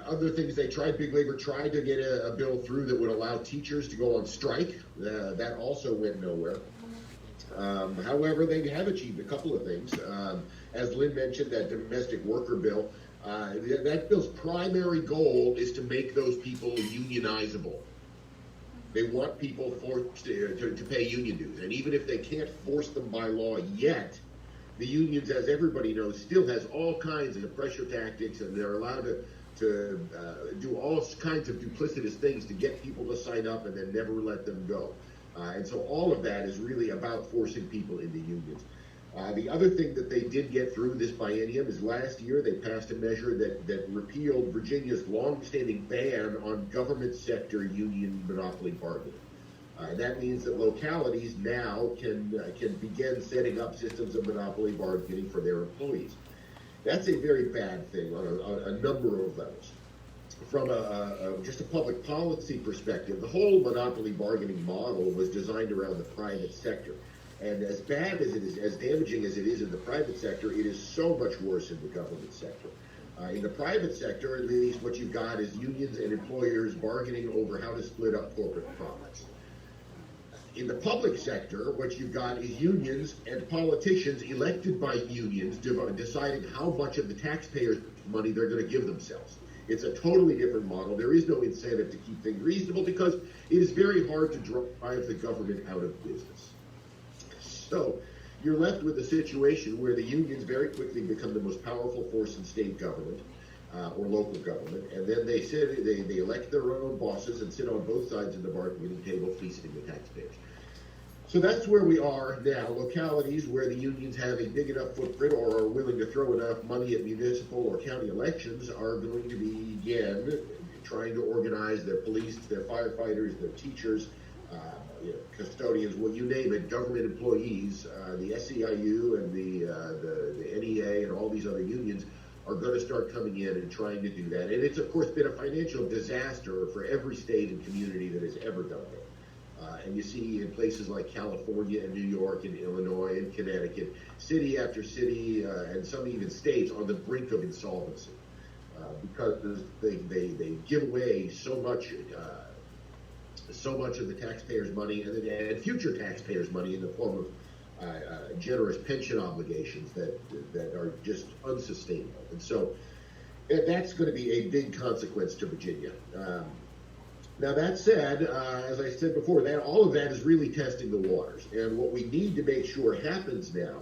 other things they tried, big labor tried to get a bill through that would allow teachers to go on strike. That also went nowhere. However, they have achieved a couple of things. As Lynn mentioned, that domestic worker bill, that bill's primary goal is to make those people unionizable. They want people forced to pay union dues. And even if they can't force them by law yet, the unions, as everybody knows, still has all kinds of pressure tactics, and they're allowed to do all kinds of duplicitous things to get people to sign up and then never let them go. And so all of that is really about forcing people into unions. The other thing that they did get through this biennium is last year they passed a measure that repealed Virginia's long-standing ban on government sector union monopoly bargaining. That means that localities now can begin setting up systems of monopoly bargaining for their employees. That's a very bad thing on a number of levels. From just a public policy perspective, the whole monopoly bargaining model was designed around the private sector. And as bad as it is, as damaging as it is in the private sector, it is so much worse in the government sector. In the private sector, at least, what you've got is unions and employers bargaining over how to split up corporate profits. In the public sector, what you've got is unions and politicians elected by unions deciding how much of the taxpayers' money they're going to give themselves. It's a totally different model. There is no incentive to keep things reasonable because it is very hard to drive the government out of business. So you're left with a situation where the unions very quickly become the most powerful force in state government or local government, and then they elect their own bosses and sit on both sides of the bargaining table fleecing the taxpayers. So that's where we are now. Localities where the unions have a big enough footprint or are willing to throw enough money at municipal or county elections are going to be, again, trying to organize their police, their firefighters, their teachers, custodians, well, you name it, government employees. The SEIU and the NEA and all these other unions are going to start coming in and trying to do that. And it's, of course, been a financial disaster for every state and community that has ever done it. And you see in places like California and New York and Illinois and Connecticut, city after city and some even states on the brink of insolvency because they give away so much of the taxpayers' money and future taxpayers' money in the form of generous pension obligations that are just unsustainable. And so that's going to be a big consequence to Virginia. Now that said, as I said before, all of that is really testing the waters. And what we need to make sure happens now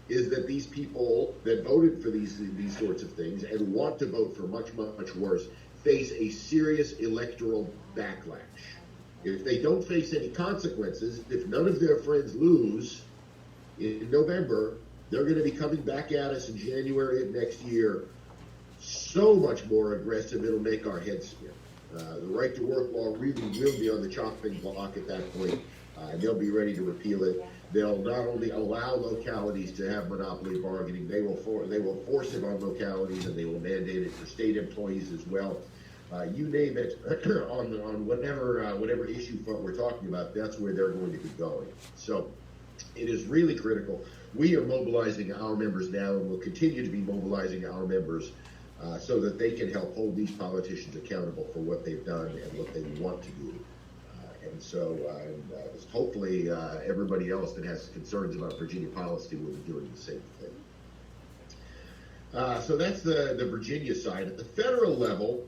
is that these people that voted for these sorts of things and want to vote for much, much worse face a serious electoral backlash. If they don't face any consequences, if none of their friends lose in November, they're going to be coming back at us in January of next year so much more aggressive, it'll make our heads spin. The right to work law really will be on the chopping block at that point. They'll be ready to repeal it. They'll not only allow localities to have monopoly bargaining, they will force it on localities, and they will mandate it for state employees as well. You name it, on whatever issue we're talking about, that's where they're going to be going. So it is really critical. We are mobilizing our members now, and will continue to be mobilizing our members so that they can help hold these politicians accountable for what they've done and what they want to do. And so hopefully everybody else that has concerns about Virginia policy will be doing the same thing. So that's the Virginia side. At the federal level,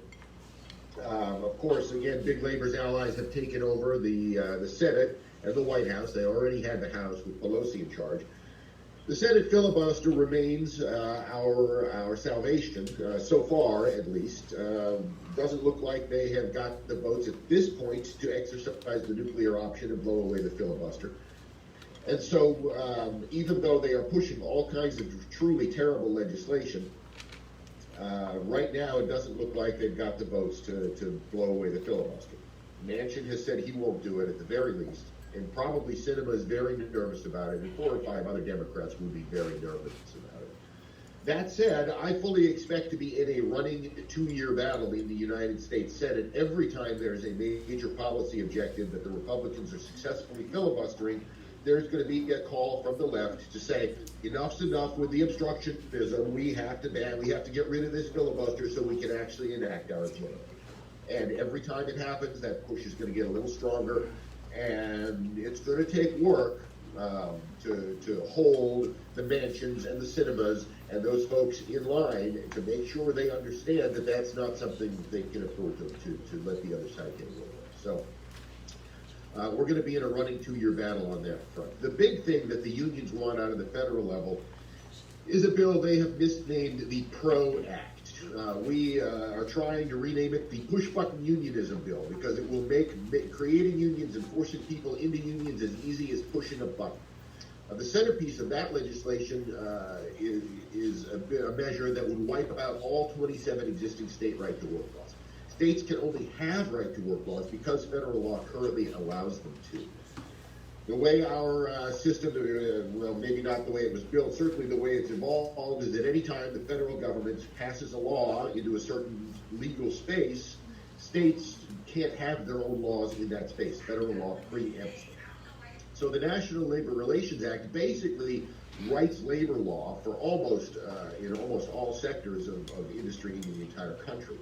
of course, again, big labor's allies have taken over the Senate and the White House. They already had the House with Pelosi in charge. The Senate filibuster remains our salvation, so far at least. Doesn't look like they have got the votes at this point to exercise the nuclear option and blow away the filibuster. And so even though they are pushing all kinds of truly terrible legislation, right now it doesn't look like they've got the votes to blow away the filibuster. Manchin has said he won't do it at the very least. And probably Sinema is very nervous about it, and 4 or 5 other Democrats would be very nervous about it. That said, I fully expect to be in a running 2-year battle in the United States Senate every time there's a major policy objective that the Republicans are successfully filibustering. There's going to be a call from the left to say, enough's enough with the obstructionism. We have to get rid of this filibuster so we can actually enact our agenda. And every time it happens, that push is going to get a little stronger. And it's going to take work to hold the Manchins and the Sinemas and those folks in line to make sure they understand that that's not something that they can afford to let the other side get away with. So we're going to be in a running 2-year battle on that front. The big thing that the unions want out of the federal level is a bill they have misnamed the PRO Act. We are trying to rename it the push-button unionism bill because it will make creating unions and forcing people into unions as easy as pushing a button. The centerpiece of that legislation is a measure that would wipe out all 27 existing state right-to-work laws. States can only have right-to-work laws because federal law currently allows them to. The way our system, well, maybe not the way it was built, certainly the way it's evolved, is that any time the federal government passes a law into a certain legal space, states can't have their own laws in that space. Federal law preempts them. So the National Labor Relations Act basically writes labor law for almost all sectors of industry in the entire country.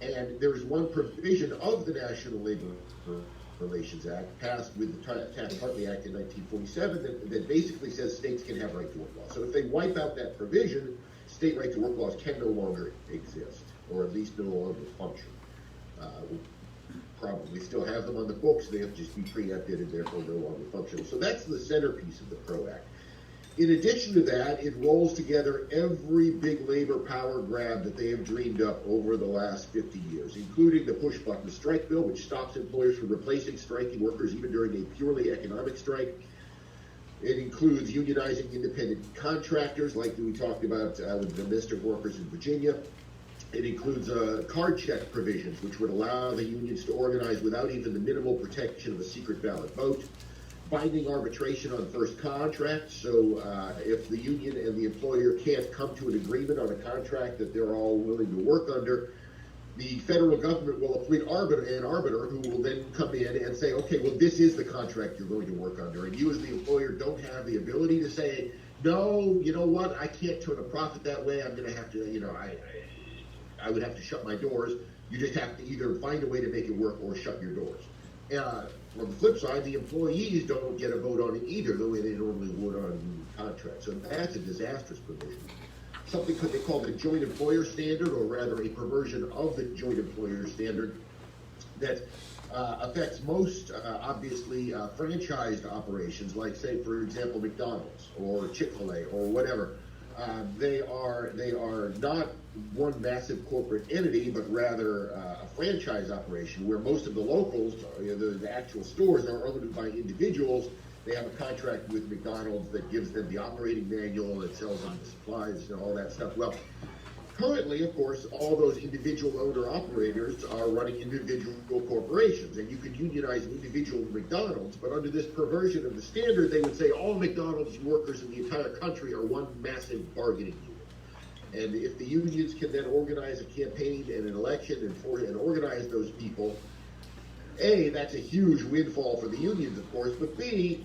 And there's one provision of the National Labor Relations Act passed with the Taft-Hartley Act in 1947 that basically says states can have right-to-work laws. So if they wipe out that provision, state right-to-work laws can no longer exist. or at least no longer function. We probably still have them on the books, they have to just be preempted and therefore no longer functional. So that's the centerpiece of the PRO Act. In addition to that, it rolls together every big labor power grab that they have dreamed up over the last 50 years, including the push-button strike bill, which stops employers from replacing striking workers even during a purely economic strike. It includes unionizing independent contractors, like we talked about with domestic workers in Virginia. It includes card check provisions, which would allow the unions to organize without even the minimal protection of a secret ballot vote. Binding arbitration on first contracts, so if the union and the employer can't come to an agreement on a contract that they're all willing to work under, the federal government will appoint an arbiter who will then come in and say, okay, well, this is the contract you're going to work under, and you as the employer don't have the ability to say, no, you know what, I can't turn a profit that way, I'm going to have to, you know, I would have to shut my doors. You just have to either find a way to make it work or shut your doors. On the flip side, the employees don't get a vote on it either, the way they normally would on a contract. So that's a disastrous provision. Something they call the joint employer standard, or rather a perversion of the joint employer standard that affects most, obviously, franchised operations, like, say, for example, McDonald's or Chick-fil-A or whatever. They are not one massive corporate entity, but rather a franchise operation where most of the locals, the actual stores, are owned by individuals. They have a contract with McDonald's that gives them the operating manual, that sells them the supplies and all that stuff. Well, currently, of course, all those individual owner-operators are running individual corporations, and you can unionize an individual McDonald's, but under this perversion of the standard, they would say all McDonald's workers in the entire country are one massive bargaining unit. And if the unions can then organize a campaign and an election and organize those people, A, that's a huge windfall for the unions, of course, but B,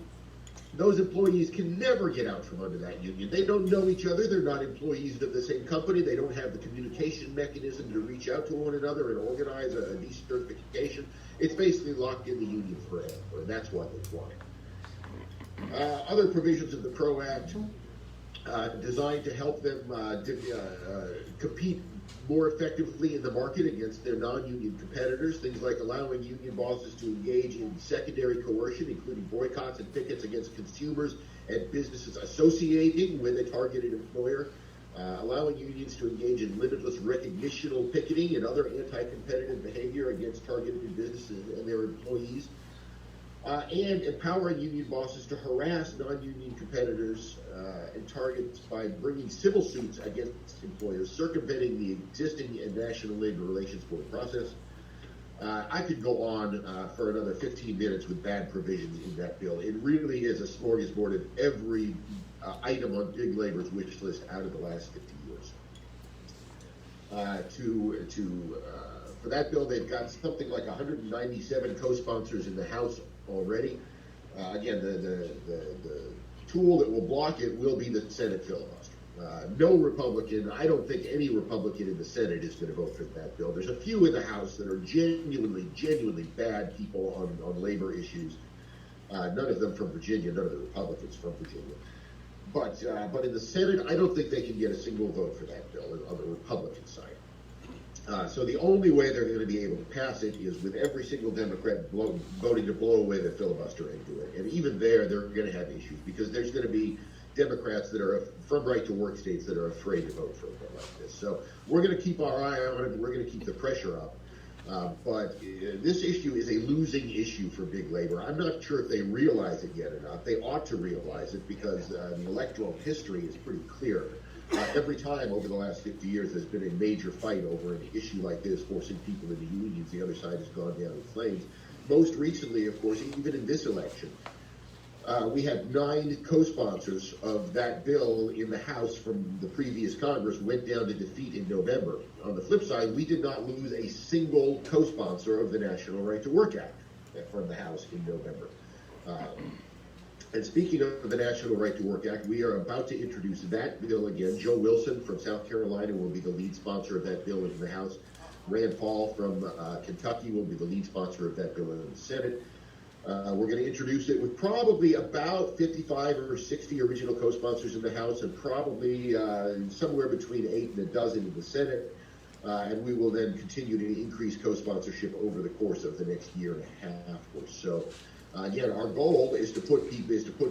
those employees can never get out from under that union. They don't know each other. They're not employees of the same company. They don't have the communication mechanism to reach out to one another and organize a decertification. It's basically locked in the union forever, and that's what they want. Other provisions of the PRO Act designed to help them compete more effectively in the market against their non-union competitors, things like allowing union bosses to engage in secondary coercion, including boycotts and pickets against consumers and businesses associating with a targeted employer, allowing unions to engage in limitless recognitional picketing and other anti-competitive behavior against targeted businesses and their employees, and empowering union bosses to harass non-union competitors and targets by bringing civil suits against employers, circumventing the existing National Labor Relations Board process. I could go on for another 15 minutes with bad provisions in that bill. It really is a smorgasbord of every item on big labor's wish list out of the last 50 years. For that bill, they've got something like 197 co-sponsors in the House already. Again, the tool that will block it will be the Senate filibuster. No Republican, I don't think any Republican in the Senate is going to vote for that bill. There's a few in the House that are genuinely bad people on labor issues. None of them from Virginia, none of the Republicans from Virginia. But in the Senate, I don't think they can get a single vote for that bill on the Republican side. So the only way they're going to be able to pass it is with every single Democrat voting to blow away the filibuster and do it. And even there, they're going to have issues because there's going to be Democrats that are from right-to-work states that are afraid to vote for a bill like this. So we're going to keep our eye on it. We're going to keep the pressure up. But this issue is a losing issue for big labor. I'm not sure if they realize it yet or not. They ought to realize it because the electoral history is pretty clear. Every time over the last 50 years there's been a major fight over an issue like this, forcing people into unions, the other side has gone down in flames. Most recently, of course, even in this election, we had 9 co-sponsors of that bill in the House from the previous Congress went down to defeat in November. On the flip side, we did not lose a single co-sponsor of the National Right to Work Act from the House in November. And speaking of the National Right to Work Act, we are about to introduce that bill again. Joe Wilson from South Carolina will be the lead sponsor of that bill in the House. Rand Paul from Kentucky will be the lead sponsor of that bill in the Senate. We're going to introduce it with probably about 55 or 60 original co-sponsors in the House and probably somewhere between 8 and a dozen in the Senate. And we will then continue to increase co-sponsorship over the course of the next year and a half or so. Again, our goal is to put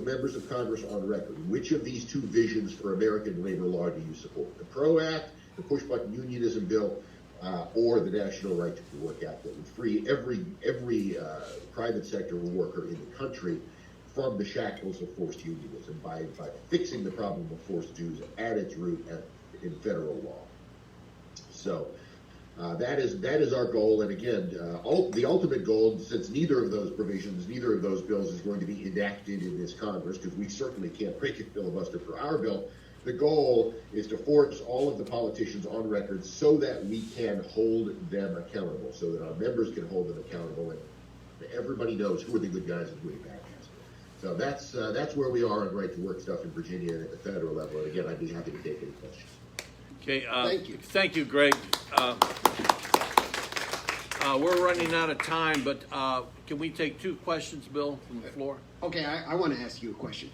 members of Congress on record. Which of these two visions for American labor law do you support? The PRO Act, the push-button unionism bill, or the National Right to Work Act that would free every private sector worker in the country from the shackles of forced unionism by fixing the problem of forced dues at its root in federal law. So that is our goal, and again, the ultimate goal, since neither of those bills is going to be enacted in this Congress, because we certainly can't break a filibuster for our bill, the goal is to force all of the politicians on record so that we can hold them accountable, so that our members can hold them accountable, and everybody knows who are the good guys and who are the bad guys. So that's where we are on right to work stuff in Virginia and at the federal level. And again, I'd be happy to take any questions. Okay, Thank you. Thank you, Greg. We're running out of time, but can we take 2 questions, Bill, from the floor? Okay, I want to ask you a question.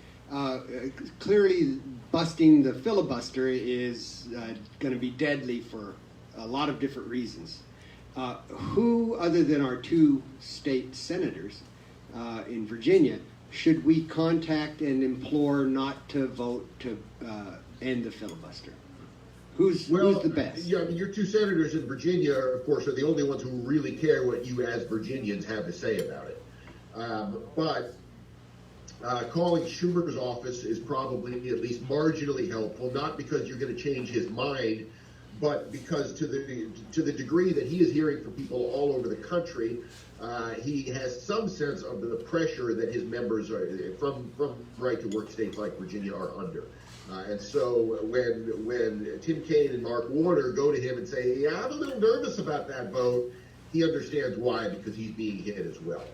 Clearly, busting the filibuster is going to be deadly for a lot of different reasons. Who, other than our 2 state senators in Virginia, should we contact and implore not to vote to end the filibuster? Who's the best? Yeah, I mean, your 2 senators in Virginia, of course, are the only ones who really care what you as Virginians have to say about it. But calling Schumer's office is probably at least marginally helpful, not because you're going to change his mind, but because to the degree that he is hearing from people all over the country, he has some sense of the pressure that his members are from right to work states like Virginia are under. And so when Tim Kaine and Mark Warner go to him and say, yeah, I'm a little nervous about that vote, he understands why, because he's being hit as well.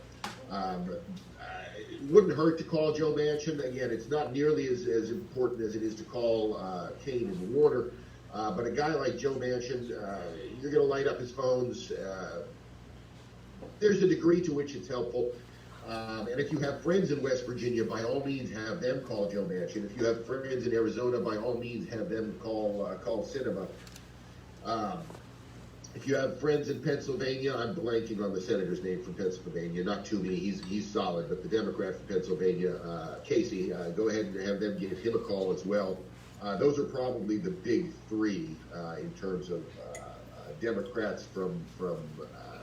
It wouldn't hurt to call Joe Manchin. Again, it's not nearly as important as it is to call Kaine and Warner. But a guy like Joe Manchin, you're going to light up his phones. There's a degree to which it's helpful. And if you have friends in West Virginia, by all means have them call Joe Manchin. If you have friends in Arizona, by all means have them call Sinema. If you have friends in Pennsylvania, I'm blanking on the senator's name from Pennsylvania, not Toomey, he's solid, but the Democrat from Pennsylvania, Casey, go ahead and have them give him a call as well. Those are probably the big 3 in terms of Democrats from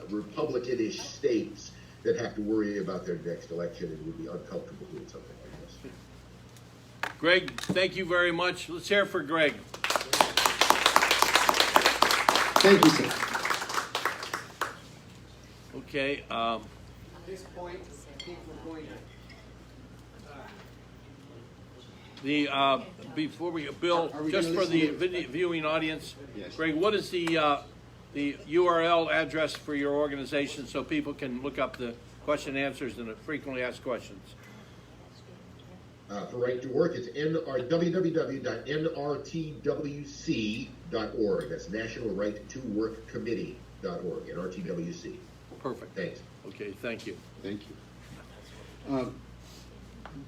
Republican-ish states that have to worry about their next election and would be uncomfortable doing something like this. Greg, thank you very much. Let's hear it for Greg. Thank you, sir. Okay. At this point, I think we're going to... Before we, Bill, just for the viewing audience, yes. Greg, what is the URL address for your organization so people can look up the question and answers and the frequently asked questions? For Right to Work, it's www.nrtwc.org. That's National Right to Work Committee.org, NRTWC. Perfect. Thanks. Okay, thank you. Thank you.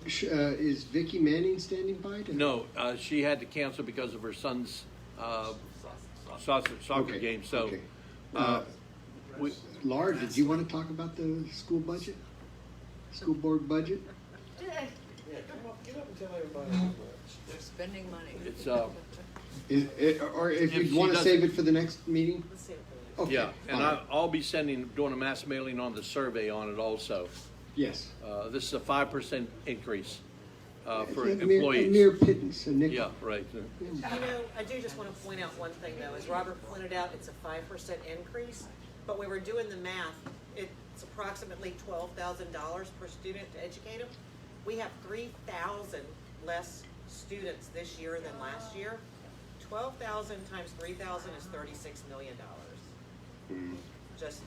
Is Vicki Manning standing by? No, she had to cancel because of her son's soccer game. So, okay. Laura, did you want to talk about the school budget? School board budget? Yeah, get up and tell everybody. They're spending money. It's or if you want to save it for the next meeting? Okay. Yeah, and I'll be doing a mass mailing on the survey on it also. Yes. This is a 5% increase for A employees. mere pittance, a nickel. Yeah, right. You know, I do just want to point out one thing, though. As Robert pointed out, it's a 5% increase, but we were doing the math. It's approximately $12,000 per student to educate them. We have 3,000 less students this year than last year. 12,000 times 3,000 is $36 million. Just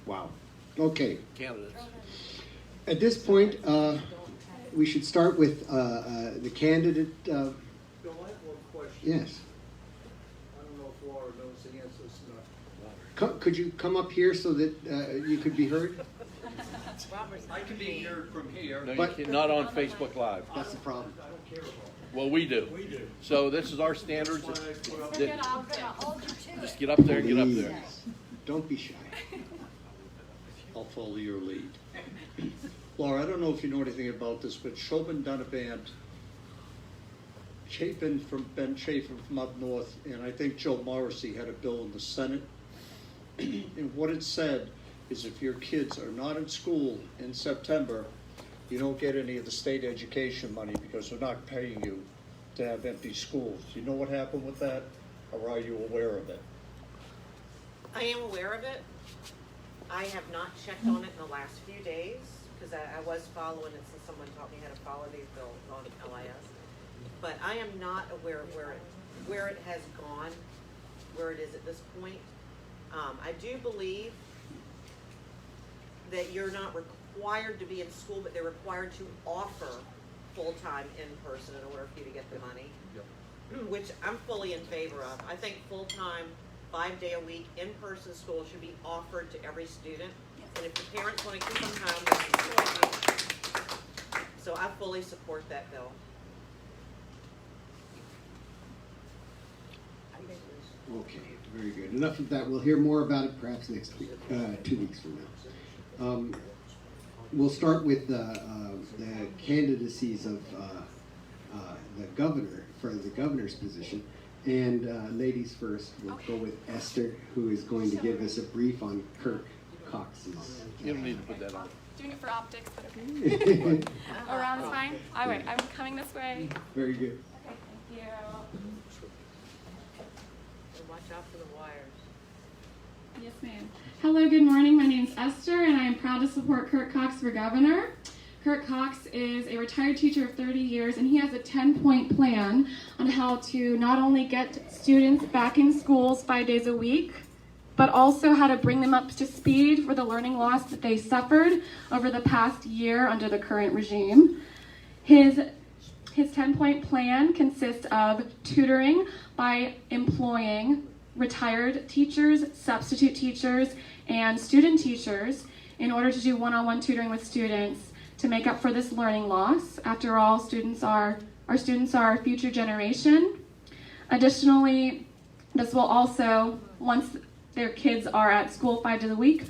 wow. Okay. Candidates. At this point, we should start with the candidate. Bill, I have one question. Yes. I don't know if Laura knows the answer to that. Could you come up here so that you could be heard? I can be heard from here. No, you not on Facebook Live. That's the problem. I don't care about Well, we do. We do. So this is our standards. I'm gonna hold you to Just it. get up there, get up there. Don't be shy. I'll follow your lead. Laura, I don't know if you know anything about this, but Chauvin Donovan, Ben Chapin from up north, and I think Joe Morrissey had a bill in the Senate. And what it said is if your kids are not in school in September, you don't get any of the state education money because they're not paying you to have empty schools. Do you know what happened with that, or are you aware of it? I am aware of it. I have not checked on it in the last few days, because I was following it since someone taught me how to follow these bills on LIS. But I am not aware of where it has gone, where it is at this point. I do believe that you're not required to be in school, but they're required to offer full-time in-person in order for you to get the money, which I'm fully in favor of. I think full-time, 5-day-a-week, in-person school should be offered to every student. And if the parents want to keep them home, they can keep them home. So I fully support that bill. Okay, very good. Enough of that. We'll hear more about it perhaps next week, 2 weeks from now. We'll start with the candidacies of the governor for the governor's position. And ladies first, we'll go with Esther, who is going to give us a brief on Kirk Cox's. You don't need to put that on. Doing it for optics, but okay. Around is fine? All right, I'm coming this way. Very good. Okay, thank you. Watch out for the wires. Yes, ma'am. Hello, good morning. My name is Esther, and I am proud to support Kirk Cox for governor. Kirk Cox is a retired teacher of 30 years, and he has a 10-point plan on how to not only get students back in schools 5 days a week, but also how to bring them up to speed for the learning loss that they suffered over the past year under the current regime. His 10-point plan consists of tutoring by employing retired teachers, substitute teachers, and student teachers in order to do one-on-one tutoring with students to make up for this learning loss. After all, our students are our future generation. Additionally, this will also, once their kids are at school 5 days a week,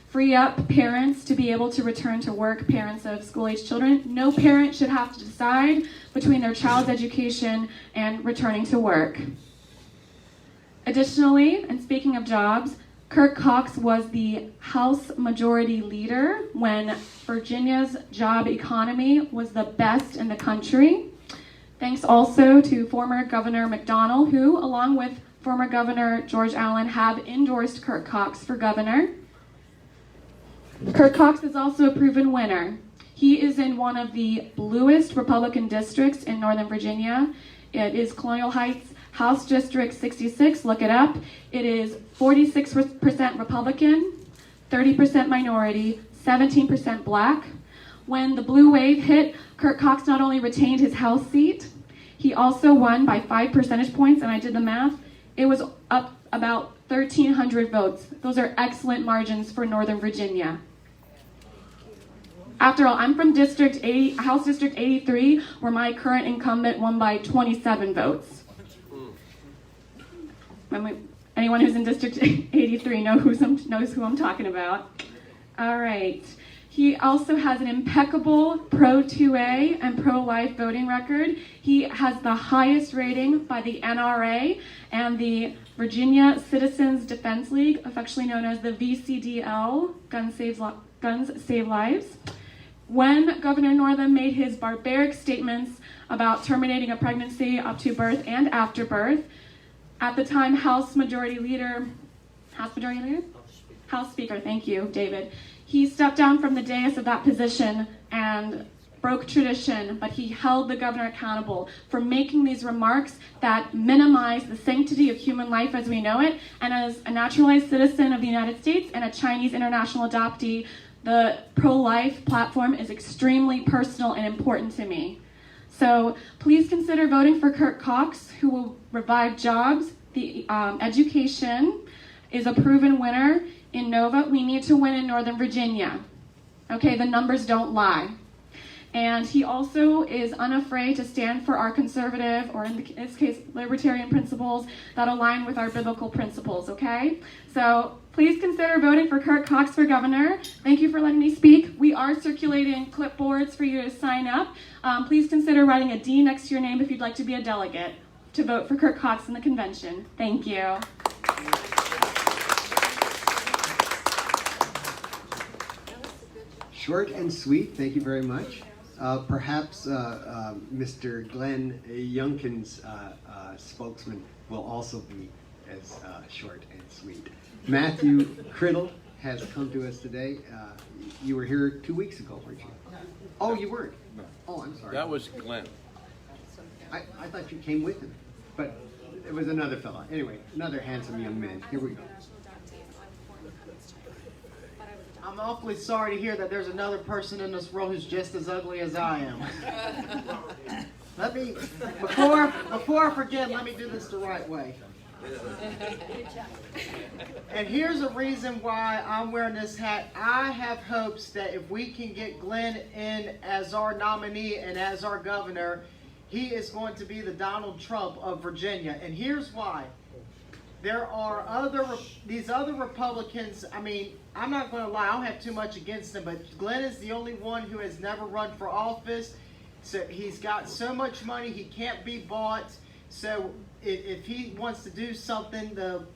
free up parents to be able to return to work, parents of school-age children. No parent should have to decide between their child's education and returning to work. Additionally, and speaking of jobs, Kirk Cox was the House Majority Leader when Virginia's job economy was the best in the country. Thanks also to former Governor McDonnell, who, along with former Governor George Allen, have endorsed Kirk Cox for governor. Kirk Cox is also a proven winner. He is in one of the bluest Republican districts in Northern Virginia. It is Colonial Heights, House District 66, look it up. It is 46% Republican, 30% minority, 17% black. When the blue wave hit, Kirk Cox not only retained his House seat, he also won by 5 percentage points, and I did the math. It was up about 1,300 votes. Those are excellent margins for Northern Virginia. After all, I'm from House District 83, where my current incumbent won by 27 votes. Anyone who's in District 83 knows who I'm talking about. All right. He also has an impeccable pro-2A and pro-life voting record. He has the highest rating by the NRA and the Virginia Citizens Defense League, affectionately known as the VCDL, Guns Save Lives. When Governor Northam made his barbaric statements about terminating a pregnancy up to birth and after birth, at the time House Speaker, thank you, David. He stepped down from the dais of that position and broke tradition, but he held the governor accountable for making these remarks that minimize the sanctity of human life as we know it. And as a naturalized citizen of the United States and a Chinese international adoptee, the pro-life platform is extremely personal and important to me. So please consider voting for Kirk Cox, who will revive jobs. The education is a proven winner in Nova. We need to win in Northern Virginia. Okay, the numbers don't lie. And he also is unafraid to stand for our conservative, or in this case, libertarian principles that align with our biblical principles, okay? So please consider voting for Kurt Cox for governor. Thank you for letting me speak. We are circulating clipboards for you to sign up. Please consider writing a D next to your name if you'd like to be a delegate to vote for Kurt Cox in the convention. Thank you. Short and sweet, thank you very much. Perhaps Mr. Glenn Youngkin's spokesman will also be as short and sweet. Matthew Criddle has come to us today. You were here 2 weeks ago, weren't you? Oh, you weren't? Oh, I'm sorry. That was Glenn. I thought you came with him, but it was another fella. Anyway, another handsome young man. Here we go. I'm awfully sorry to hear that there's another person in this world who's just as ugly as I am. Let me, before I forget, let me do this the right way. And here's a reason why I'm wearing this hat. I have hopes that if we can get Glenn in as our nominee and as our governor, he is going to be the Donald Trump of Virginia. And here's why. There are these other Republicans, I mean, I'm not going to lie, I don't have too much against them, but Glenn is the only one who has never run for office. So he's got so much money, he can't be bought. So if he wants to do something, the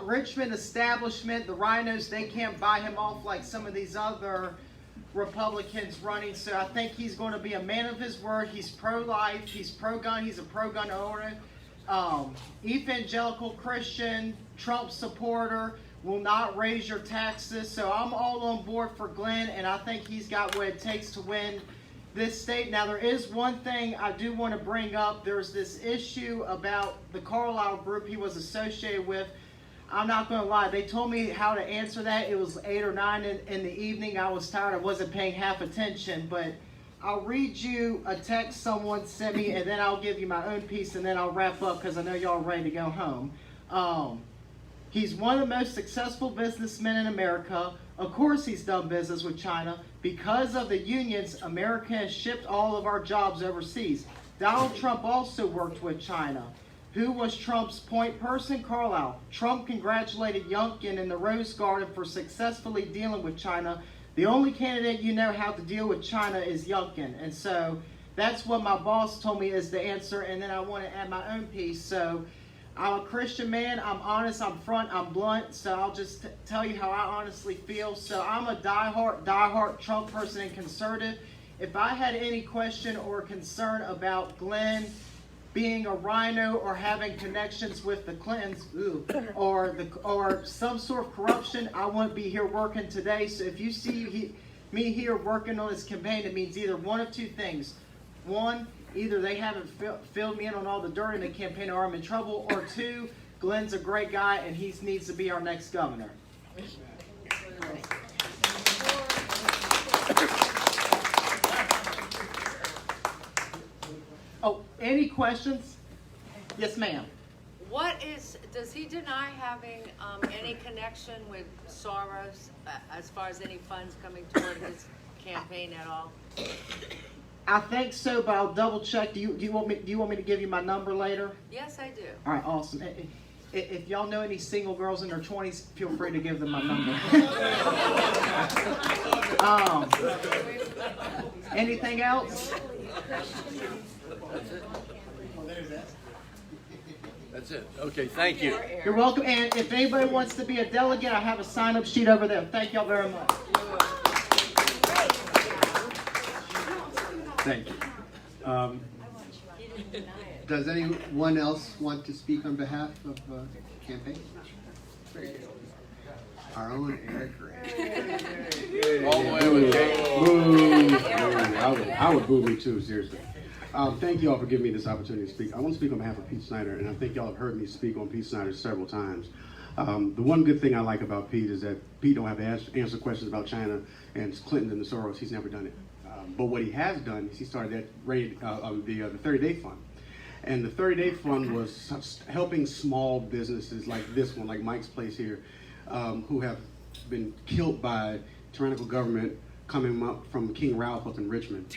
Richmond establishment, the rhinos, they can't buy him off like some of these other Republicans running. So I think he's going to be a man of his word. He's pro-life, he's pro-gun, he's a pro-gun owner. Evangelical Christian, Trump supporter, will not raise your taxes. So I'm all on board for Glenn, and I think he's got what it takes to win this state. Now, there is one thing I do want to bring up. There's this issue about the Carlisle group he was associated with. I'm not going to lie. They told me how to answer that. It was 8 or 9 in the evening. I was tired. I wasn't paying half attention, but I'll read you a text someone sent me, and then I'll give you my own piece, and then I'll wrap up because I know y'all are ready to go home. He's one of the most successful businessmen in America. Of course he's done business with China. Because of the unions, America has shipped all of our jobs overseas. Donald Trump also worked with China. Who was Trump's point person? Carlisle. Trump congratulated Youngkin in the Rose Garden for successfully dealing with China. The only candidate you know how to deal with China is Youngkin. And so that's what my boss told me is the answer. And then I want to add my own piece. So I'm a Christian man. I'm honest. I'm front. I'm blunt. So I'll just tell you how I honestly feel. So I'm a diehard Trump person and conservative. If I had any question or concern about Glenn being a rhino or having connections with the Clintons, or some sort of corruption, I wouldn't be here working today. So if you see me here working on this campaign, it means either one of two things. One, either they haven't filled me in on all the dirt in the campaign or I'm in trouble, or two, Glenn's a great guy and he needs to be our next governor. Oh, any questions? Yes, ma'am. Does he deny having any connection with Soros as far as any funds coming toward his campaign at all? I think so, but I'll double check. Do you want me to give you my number later? Yes, I do. All right, awesome. If y'all know any single girls in their 20s, feel free to give them my number. Anything else? That's it. Okay, thank you. You're welcome. And if anybody wants to be a delegate, I have a sign-up sheet over there. Thank y'all very much. Thank you. Does anyone else want to speak on behalf of the campaign? Our own Eric Ray. All the way with I would boo me too, seriously. Thank you all for giving me this opportunity to speak. I want to speak on behalf of Pete Snyder, and I think y'all have heard me speak on Pete Snyder several times. The one good thing I like about Pete is that Pete don't have to answer questions about China and Clinton and the Soros. He's never done it. But what he has done is he started that the 30-day fund. And the 30-day fund was helping small businesses like this one, like Mike's Place here, who have been killed by tyrannical government coming up from King Ralph up in Richmond.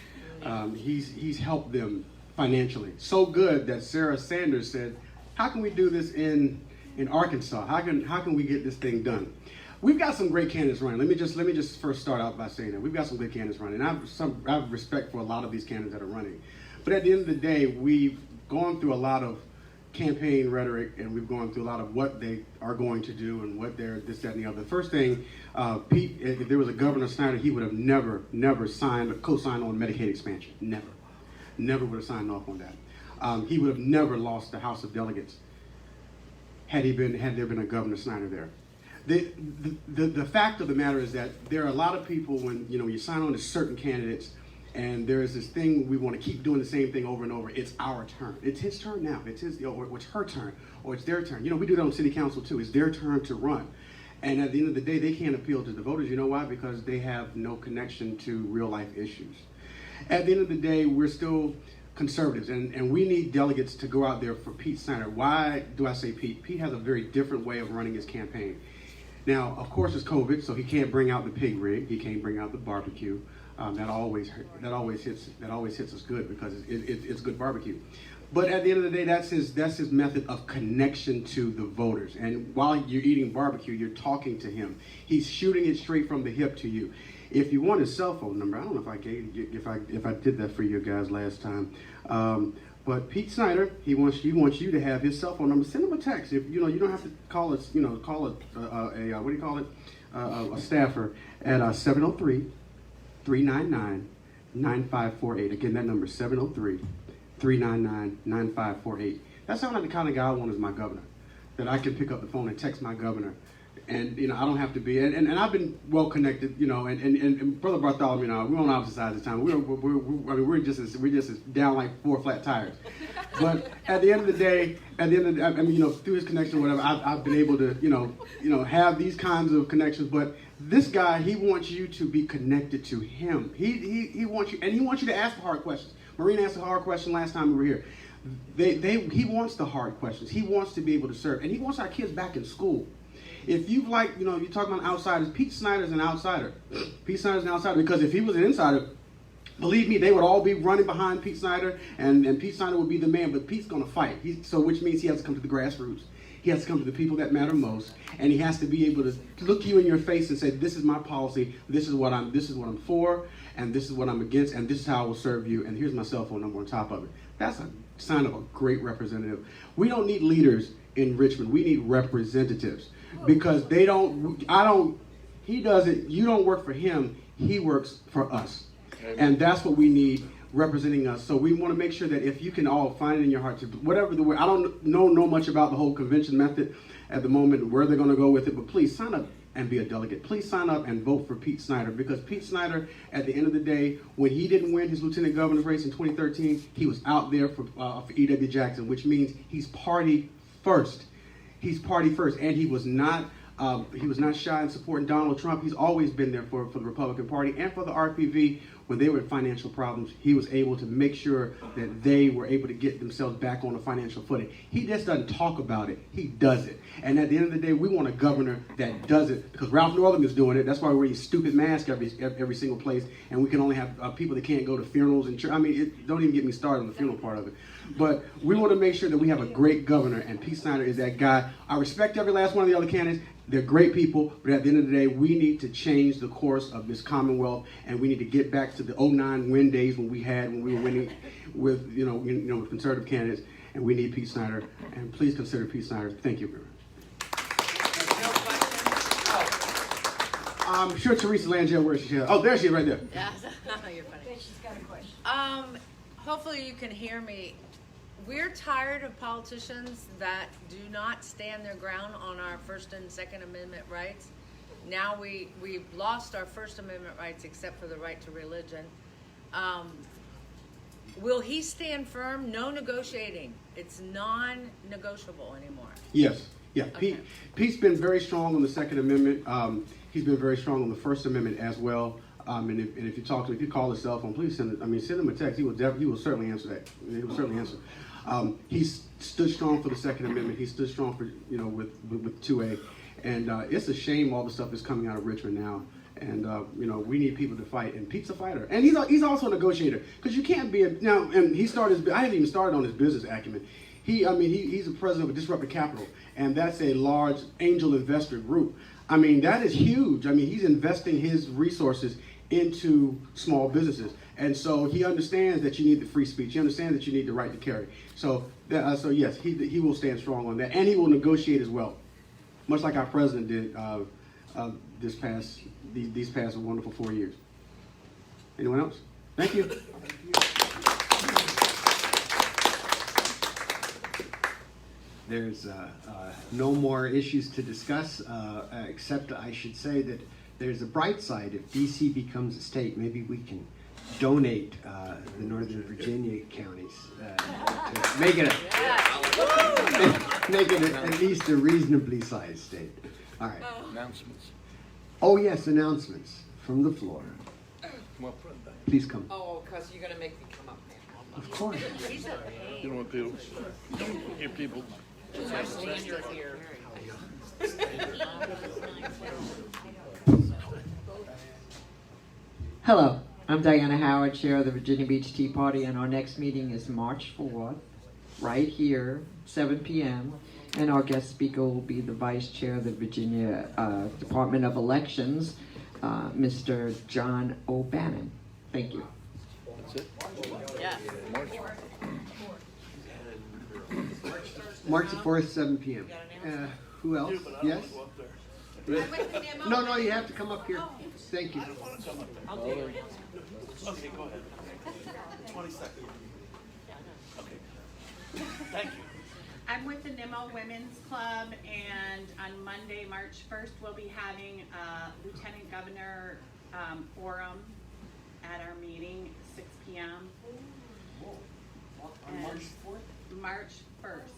He's helped them financially. So good that Sarah Sanders said, how can we do this in Arkansas? How can we get this thing done? We've got some great candidates running. Let me just first start out by saying that we've got some good candidates running. I have respect for a lot of these candidates that are running. But at the end of the day, we've gone through a lot of campaign rhetoric, and we've gone through a lot of what they are going to do and what they're this, that, and the other. The first thing, Pete, if there was a Governor Snyder, he would have never co-signed on Medicaid expansion. Never would have signed off on that. He would have never lost the House of Delegates had there been a Governor Snyder there. The fact of the matter is that there are a lot of people when you sign on to certain candidates, and there is this thing we want to keep doing the same thing over and over. It's our turn. It's his turn now. It's his, or it's her turn, or it's their turn. We do that on city council too. It's their turn to run, and at the end of the day, they can't appeal to the voters. You know why? Because they have no connection to real life issues. At the end of the day, we're still conservatives, and we need delegates to go out there for Pete Snyder. Why do I say Pete? Pete has a very different way of running his campaign. Now, of course, it's COVID, so he can't bring out the pig rig. He can't bring out the barbecue. That always hits us good because it's good barbecue. But at the end of the day, that's his method of connection to the voters. And while you're eating barbecue, you're talking to him. He's shooting it straight from the hip to you. If you want his cell phone number, I don't know if I did that for you guys last time. But Pete Snyder, he wants you to have his cell phone number. Send him a text. If you don't have to call it, a staffer at 703-399-9548. Again, that number is 703-399-9548. That sounds like the kind of guy I want as my governor. That I can pick up the phone and text my governor. And I don't have to be, and I've been well connected, and Brother Bartholomew and I, we're on opposite sides of town. We're just as down like 4 flat tires. But at the end of the day, through his connection or whatever, I've been able to, have these kinds of connections. But this guy, he wants you to be connected to him. He wants you, and he wants you to ask the hard questions. Maureen asked a hard question last time we were here. He wants the hard questions. He wants to be able to serve, and he wants our kids back in school. If you you talk about outsiders, Pete Snyder's an outsider. Pete Snyder's an outsider because if he was an insider, believe me, they would all be running behind Pete Snyder, and Pete Snyder would be the man. But Pete's going to fight. Which means he has to come to the grassroots. He has to come to the people that matter most, and he has to be able to look you in your face and say, "This is my policy. This is what I'm for, and this is what I'm against, and this is how I will serve you. And here's my cell phone number on top of it." That's a sign of a great representative. We don't need leaders in Richmond. We need representatives. Because you don't work for him, he works for us. And that's what we need representing us. So we want to make sure that if you can all find it in your heart to whatever the way, I don't know much about the whole convention method at the moment, where they're going to go with it, but please sign up and be a delegate. Please sign up and vote for Pete Snyder, because Pete Snyder, at the end of the day, when he didn't win his lieutenant governor's race in 2013, he was out there for E.W. Jackson, which means he's party first. He's party first, and he was not shy in supporting Donald Trump. He's always been there for the Republican Party and for the RPV. When they were in financial problems, he was able to make sure that they were able to get themselves back on a financial footing. He just doesn't talk about it. He does it. And at the end of the day, we want a governor that does it, because Ralph Northam is doing it. That's why we're wearing stupid masks every single place, and we can only have people that can't go to funerals and church. Don't even get me started on the funeral part of it. But we want to make sure that we have a great governor, and Pete Snyder is that guy. I respect every last one of the other candidates. They're great people, but at the end of the day, we need to change the course of this Commonwealth, and we need to get back to the 2009 win days when we were winning with with conservative candidates, and we need Pete Snyder. And please consider Pete Snyder. Thank you very much. I'm sure Teresa Langell, where is she? Oh, there she is, right there. Yeah, you're funny. She's got a question. Hopefully you can hear me. We're tired of politicians that do not stand their ground on our First and Second Amendment rights. Now we've lost our First Amendment rights except for the right to religion. Will he stand firm? No negotiating. It's non-negotiable anymore. Yes. Yeah. Okay. Pete's been very strong on the Second Amendment. He's been very strong on the First Amendment as well. And if you talk to him, if you call his cell phone, please send him a text. He will certainly answer that. He will certainly answer. He stood strong for the Second Amendment. He stood strong for with 2A, and it's a shame all the stuff is coming out of Richmond now. And you know, we need people to fight. And Pete's a fighter, and he's also a negotiator, because you can't be now. And he started. I haven't even started on his business acumen. He's the president of Disruptive Capital, and that's a large angel investor group. I mean, that is huge. I mean, he's investing his resources into small businesses, and so he understands that you need the free speech. He understands that you need the right to carry. So yes, he will stand strong on that, and he will negotiate as well, much like our president did these past wonderful 4 years. Anyone else? Thank you. There's no more issues to discuss, except I should say that there's a bright side. If DC becomes a state, maybe we can donate the Northern Virginia counties to make it at least a reasonably sized state. All right. Announcements. Oh yes, announcements from the floor. Come up front. Please come. Oh, because you're going to make me come up, man. Of course. You don't want people. You don't hear people. Here. Hello, I'm Diana Howard, Chair of the Virginia Beach Tea Party, and our next meeting is March 4th, right here, 7 p.m., and our guest speaker will be the Vice Chair of the Virginia Department of Elections, Mr. John O'Bannon. Thank you. That's it? Yeah. March the 4th, 7 p.m. Who else? Yes? No, you have to come up here. Thank you. I'll do it. Okay, go ahead. 20 seconds. Okay. Thank you. I'm with the NIMO Women's Club, and on Monday, March 1st, we'll be having a Lieutenant Governor forum at our meeting, 6 p.m. On March 4th? March 1st.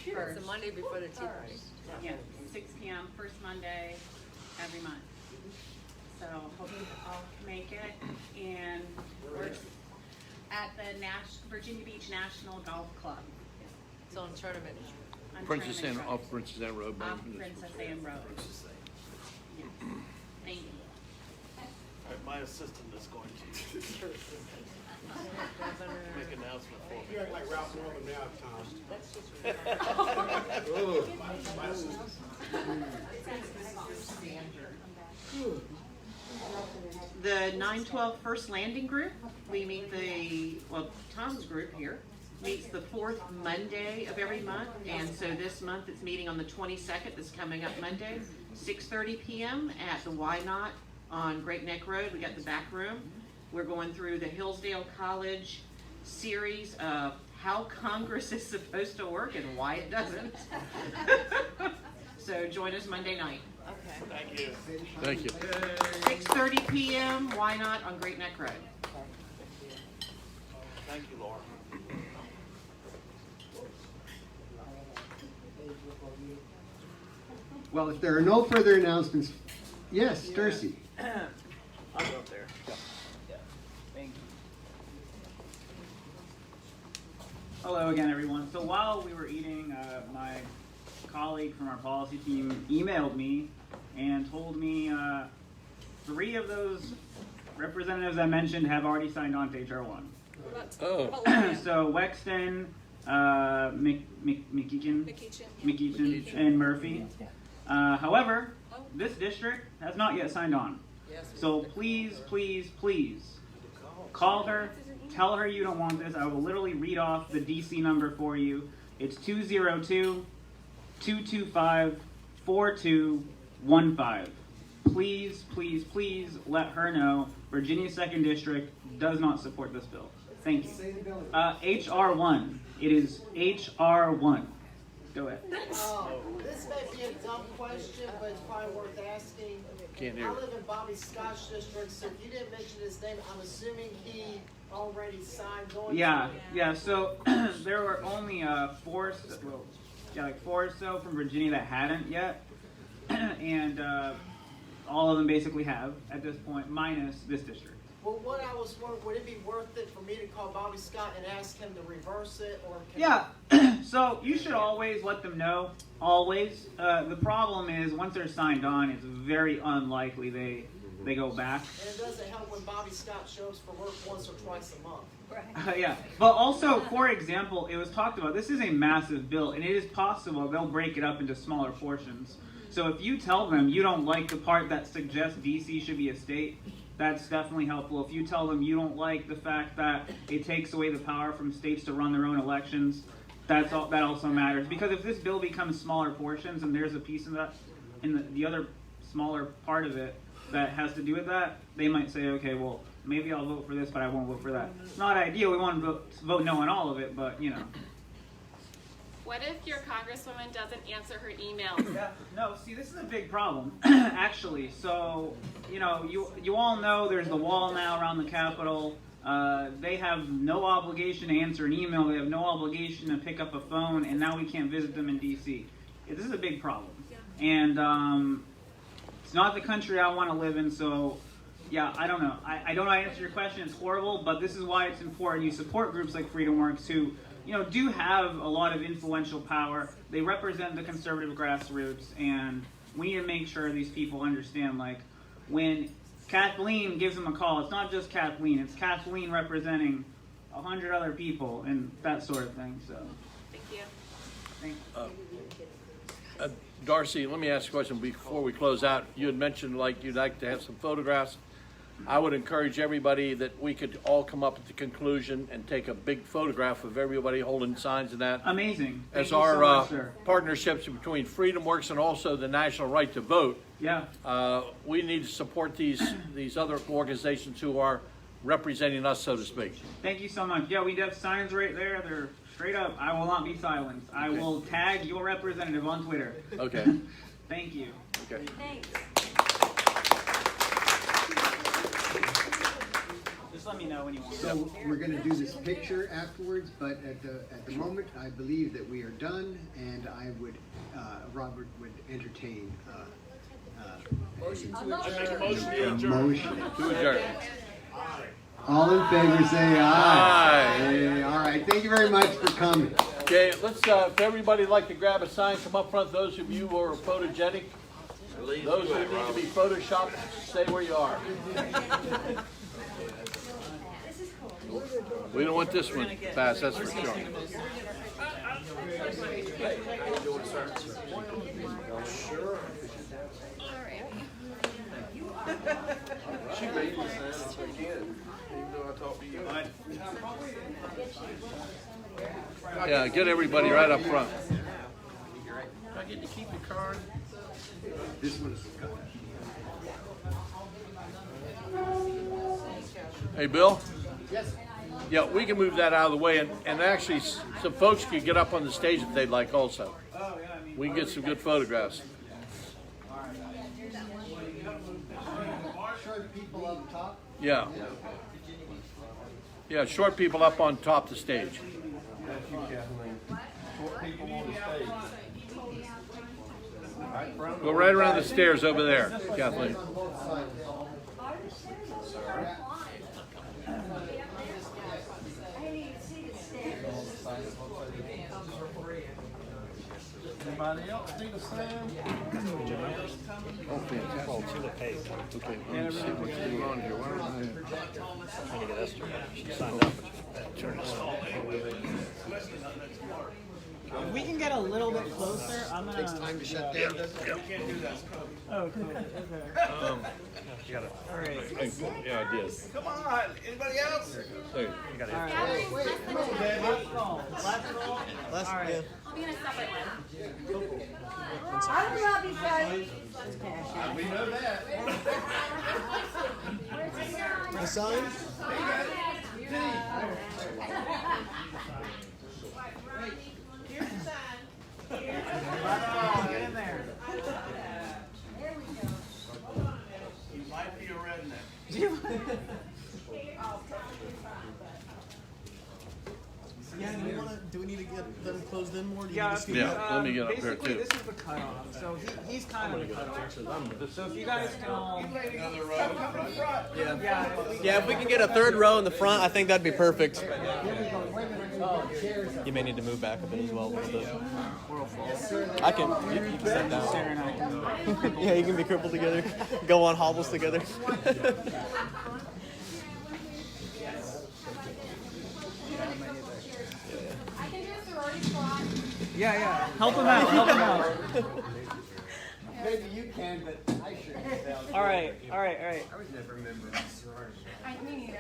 It's the Monday before the Tea Party. Yeah, 6 p.m., first Monday every month. So hope you all can make it. And we're at the Virginia Beach National Golf Club. It's on Tournament. Princess Anne, off Princess Anne Road. Off Princess Anne Road. Yes. Thank you. All right, my assistant is going to make an announcement for me. You act like Ralph Norman now, Tom. The 912 First Landing Group, we meet Tom's group here, meets the fourth Monday of every month, and so this month it's meeting on the 22nd, this coming up Monday, 6:30 p.m. at the Why Not on Great Neck Road. We got the back room. We're going through the Hillsdale College series of how Congress is supposed to work and why it doesn't. So join us Monday night. Okay. Thank you. Thank you. 6:30 p.m. Why Not on Great Neck Road. Thank you, Laura. Well, if there are no further announcements, yes, Dercy. I'll go up there. Yeah. Thank you. Hello again, everyone. So while we were eating, my colleague from our policy team emailed me and told me 3 of those representatives I mentioned have already signed on to HR 1. Oh. So Wexton, McEachin, and Murphy. However, this district has not yet signed on. So please, please, please call her, tell her you don't want this. I will literally read off the DC number for you. It's 202-225-4215. Please, please, please let her know Virginia 2nd District does not support this bill. Thank you. HR 1. It is HR 1. Go ahead. This may be a dumb question, but it's probably worth asking. Can't hear. I live in Bobby Scott's district, so if you didn't mention his name, I'm assuming he already signed on. Yeah. So there were only 4 or so from Virginia that hadn't yet, and all of them basically have at this point, minus this district. Well, what I was wondering, would it be worth it for me to call Bobby Scott and ask him to reverse it, or? So you should always let them know. Always. The problem is once they're signed on, it's very unlikely they they go back. And it doesn't help when Bobby Scott shows for work once or twice a month. Yeah, but also, for example, it was talked about, this is a massive bill, and it is possible they'll break it up into smaller portions. So if you tell them you don't like the part that suggests DC should be a state, that's definitely helpful. If you tell them you don't like the fact that it takes away the power from states to run their own elections, that also matters. Because if this bill becomes smaller portions and there's a piece of that in the other smaller part of it that has to do with that, they might say, okay, well, maybe I'll vote for this, but I won't vote for that. It's not ideal. We want to vote no on all of it, but, you know. What if your congresswoman doesn't answer her emails? Yeah, no, see, this is a big problem, actually. So, you know, you all know there's the wall now around the Capitol. They have no obligation to answer an email. They have no obligation to pick up a phone, and now we can't visit them in D.C. This is a big problem. And it's not the country I want to live in, so, yeah, I don't know. I don't know how to answer your question. It's horrible, but this is why it's important. You support groups like FreedomWorks who, you know, do have a lot of influential power. They represent the conservative grassroots, and we need to make sure these people understand, like, when Kathleen gives them a call, it's not just Kathleen, it's Kathleen representing 100 other people and that sort of thing, so. Thank you. Thank you. Darcy, let me ask a question before we close out. You had mentioned like you'd like to have some photographs. I would encourage everybody that we could all come up at the conclusion and take a big photograph of everybody holding signs and that. Amazing. As Thank our you so much, sir. partnerships between FreedomWorks and also the National Right to Vote. Yeah. We need to support these other organizations who are representing us, so to speak. Thank you so much. Yeah, we have signs right there. They're straight up. I will not be silenced. I will tag your representative on Twitter. Okay. Thank you. Okay. Thanks. Just let me know when you want. So we're going to do this picture afterwards, but at the moment, I believe that we are done, and I would, Robert would entertain Motion to a motion to adjourn. All in favor, say aye. Hey, all right. Thank you very much for coming. Okay, let's. If everybody like to grab a sign, come up front. Those of you who are photogenic, those who need to be photoshopped, stay where you are. We don't want this one fast, that's for sure. Sure. She made me sign again, even though I talked to you. Yeah, get everybody right up front. Do I get to keep your card? This one's Hey, Bill? Yes. Yeah, we can move that out of the way, and actually some folks could get up on the stage if they'd like also. We can get some good photographs. Short people up top. Yeah. Yeah, short people up on top of the stage. That's you, Kathleen. Short people on the stage. Go right around the stairs over there, Kathleen. Anybody else need a sign? Oh, fantastic. Okay, let me see what's going on here. Where am I? Trying to get Esther. She signed up. Turn this on. If we can get a little bit closer, I'm gonna. Takes time to shut down, doesn't it? We can't do that. Oh, cool. Okay. You got it. All right. Yeah, I did. Come on, anybody else? Hey. You got it. All right. Last call. Last call. All right. I'll be in a separate one. I'm Robbie Friday. We know that. The sign? Here's the sign. Get in there. There we go. You might be a redneck. Yeah, do we need to get them closed in more? Yeah, let me get up here basically, too. this is the cutoff. So he's kind of the cutoff. So if you guys can all... Yeah, if we can get a third row in the front, I think that'd be perfect. You may need to move back a bit as well. I can. You can sit down. Yeah, you can be crippled together. Go on hobbles together. Yeah. Help him out. Help him out. Maybe you can, but I sure don't. All right. I was never a member of the sorority. Me neither.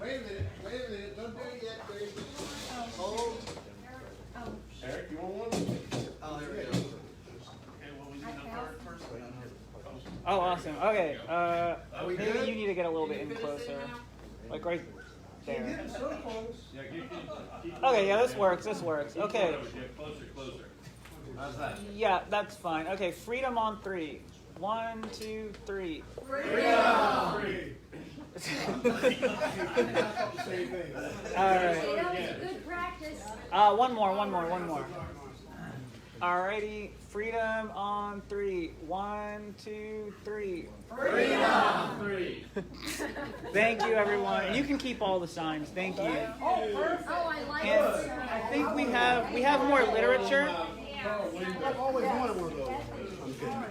Wait a minute. Don't do it yet, Grace. Hold. Eric, you want one? Oh, there we go. Oh, awesome. Okay. we Maybe good? you need to get a little bit in closer, like right there. Okay. Yeah, this works. Okay. How's that? Yeah, that's fine. Okay, freedom on 3. 1, 2, 3. Freedom! All right. Good practice. One more. Alrighty, freedom on 3. 1, 2, 3. Freedom! Thank you, everyone. You can keep all the signs. Thank you. Oh, I like And it. I think we have more literature. I've always wanted one of those.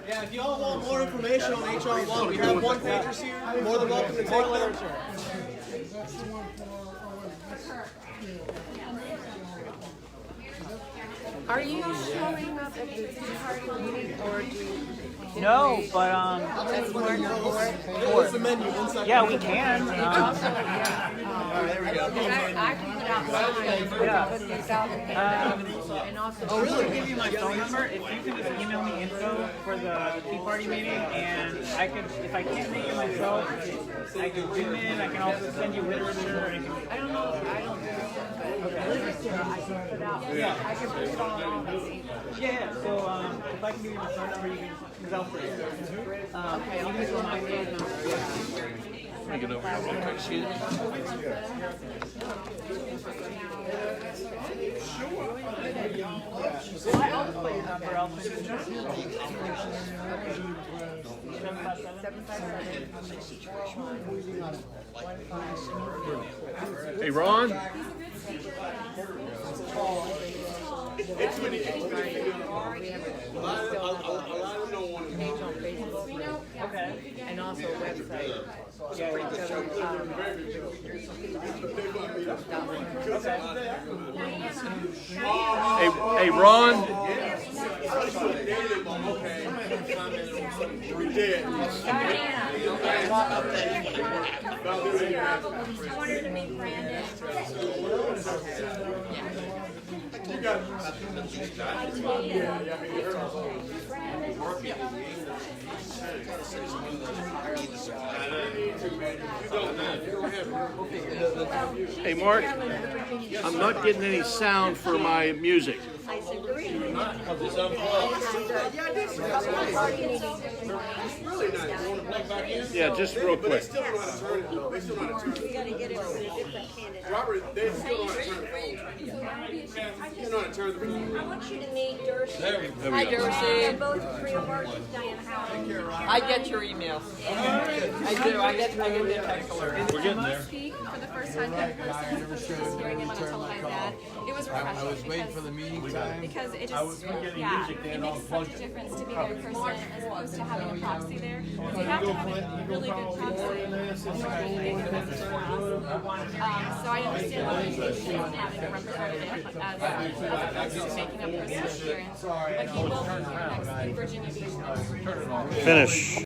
Yeah, if y'all want more information on HR1, we have one pagers here. More than welcome to take More them. literature. Are you showing up at the Tea Party meeting, or do you? No, but That's part of your board. What's the menu? One second. yeah, we can. All right, there we go. I can put out signs. Put these out. And also, I'm going to give you my phone number. If you can just email me info for the Tea Party meeting, and I could, if I can't make it myself, I can zoom in. I can also send you literature. I don't know. I don't do it, but literature I can put out. Yeah. I can put it all on. Yeah. So if I can give you my phone number, you can. Because I'll forget. Okay, I'll put my phone number. Let me get over here real quick. Excuse me. I'll put your number. I'll put your number. 757. Hey, Ron. It's when Page on Facebook, okay, and also a website. Hey, Ron. We did. I wanted to meet Brandon. You got it. Hey, Mark. I'm not getting any sound for my music. I agree. Really nice. You want to plug back in? Yeah, just real But they quick. still know how to turn it, though. They still know how to turn We it. gotta get it with a different candidate. Robert, they still know how to turn it. You know how to turn the phone. I want you to meet Dercy. There we Hi, go. Dercy. They're both FreedomWorks with Diana Howard. I get your emails. I do. I get the text alerts. We're getting there. Speak for the first time in person, opposed to just hearing him on a televised ad. It was refreshing. I was waiting for the meeting time. Because it just, yeah, it makes such a difference to be there in person as opposed to having a proxy there. Because you have to have a really good proxy. So I understand what it takes having a representative as opposed to making up this experience. But he will be here next in Virginia Beach next week. Finish.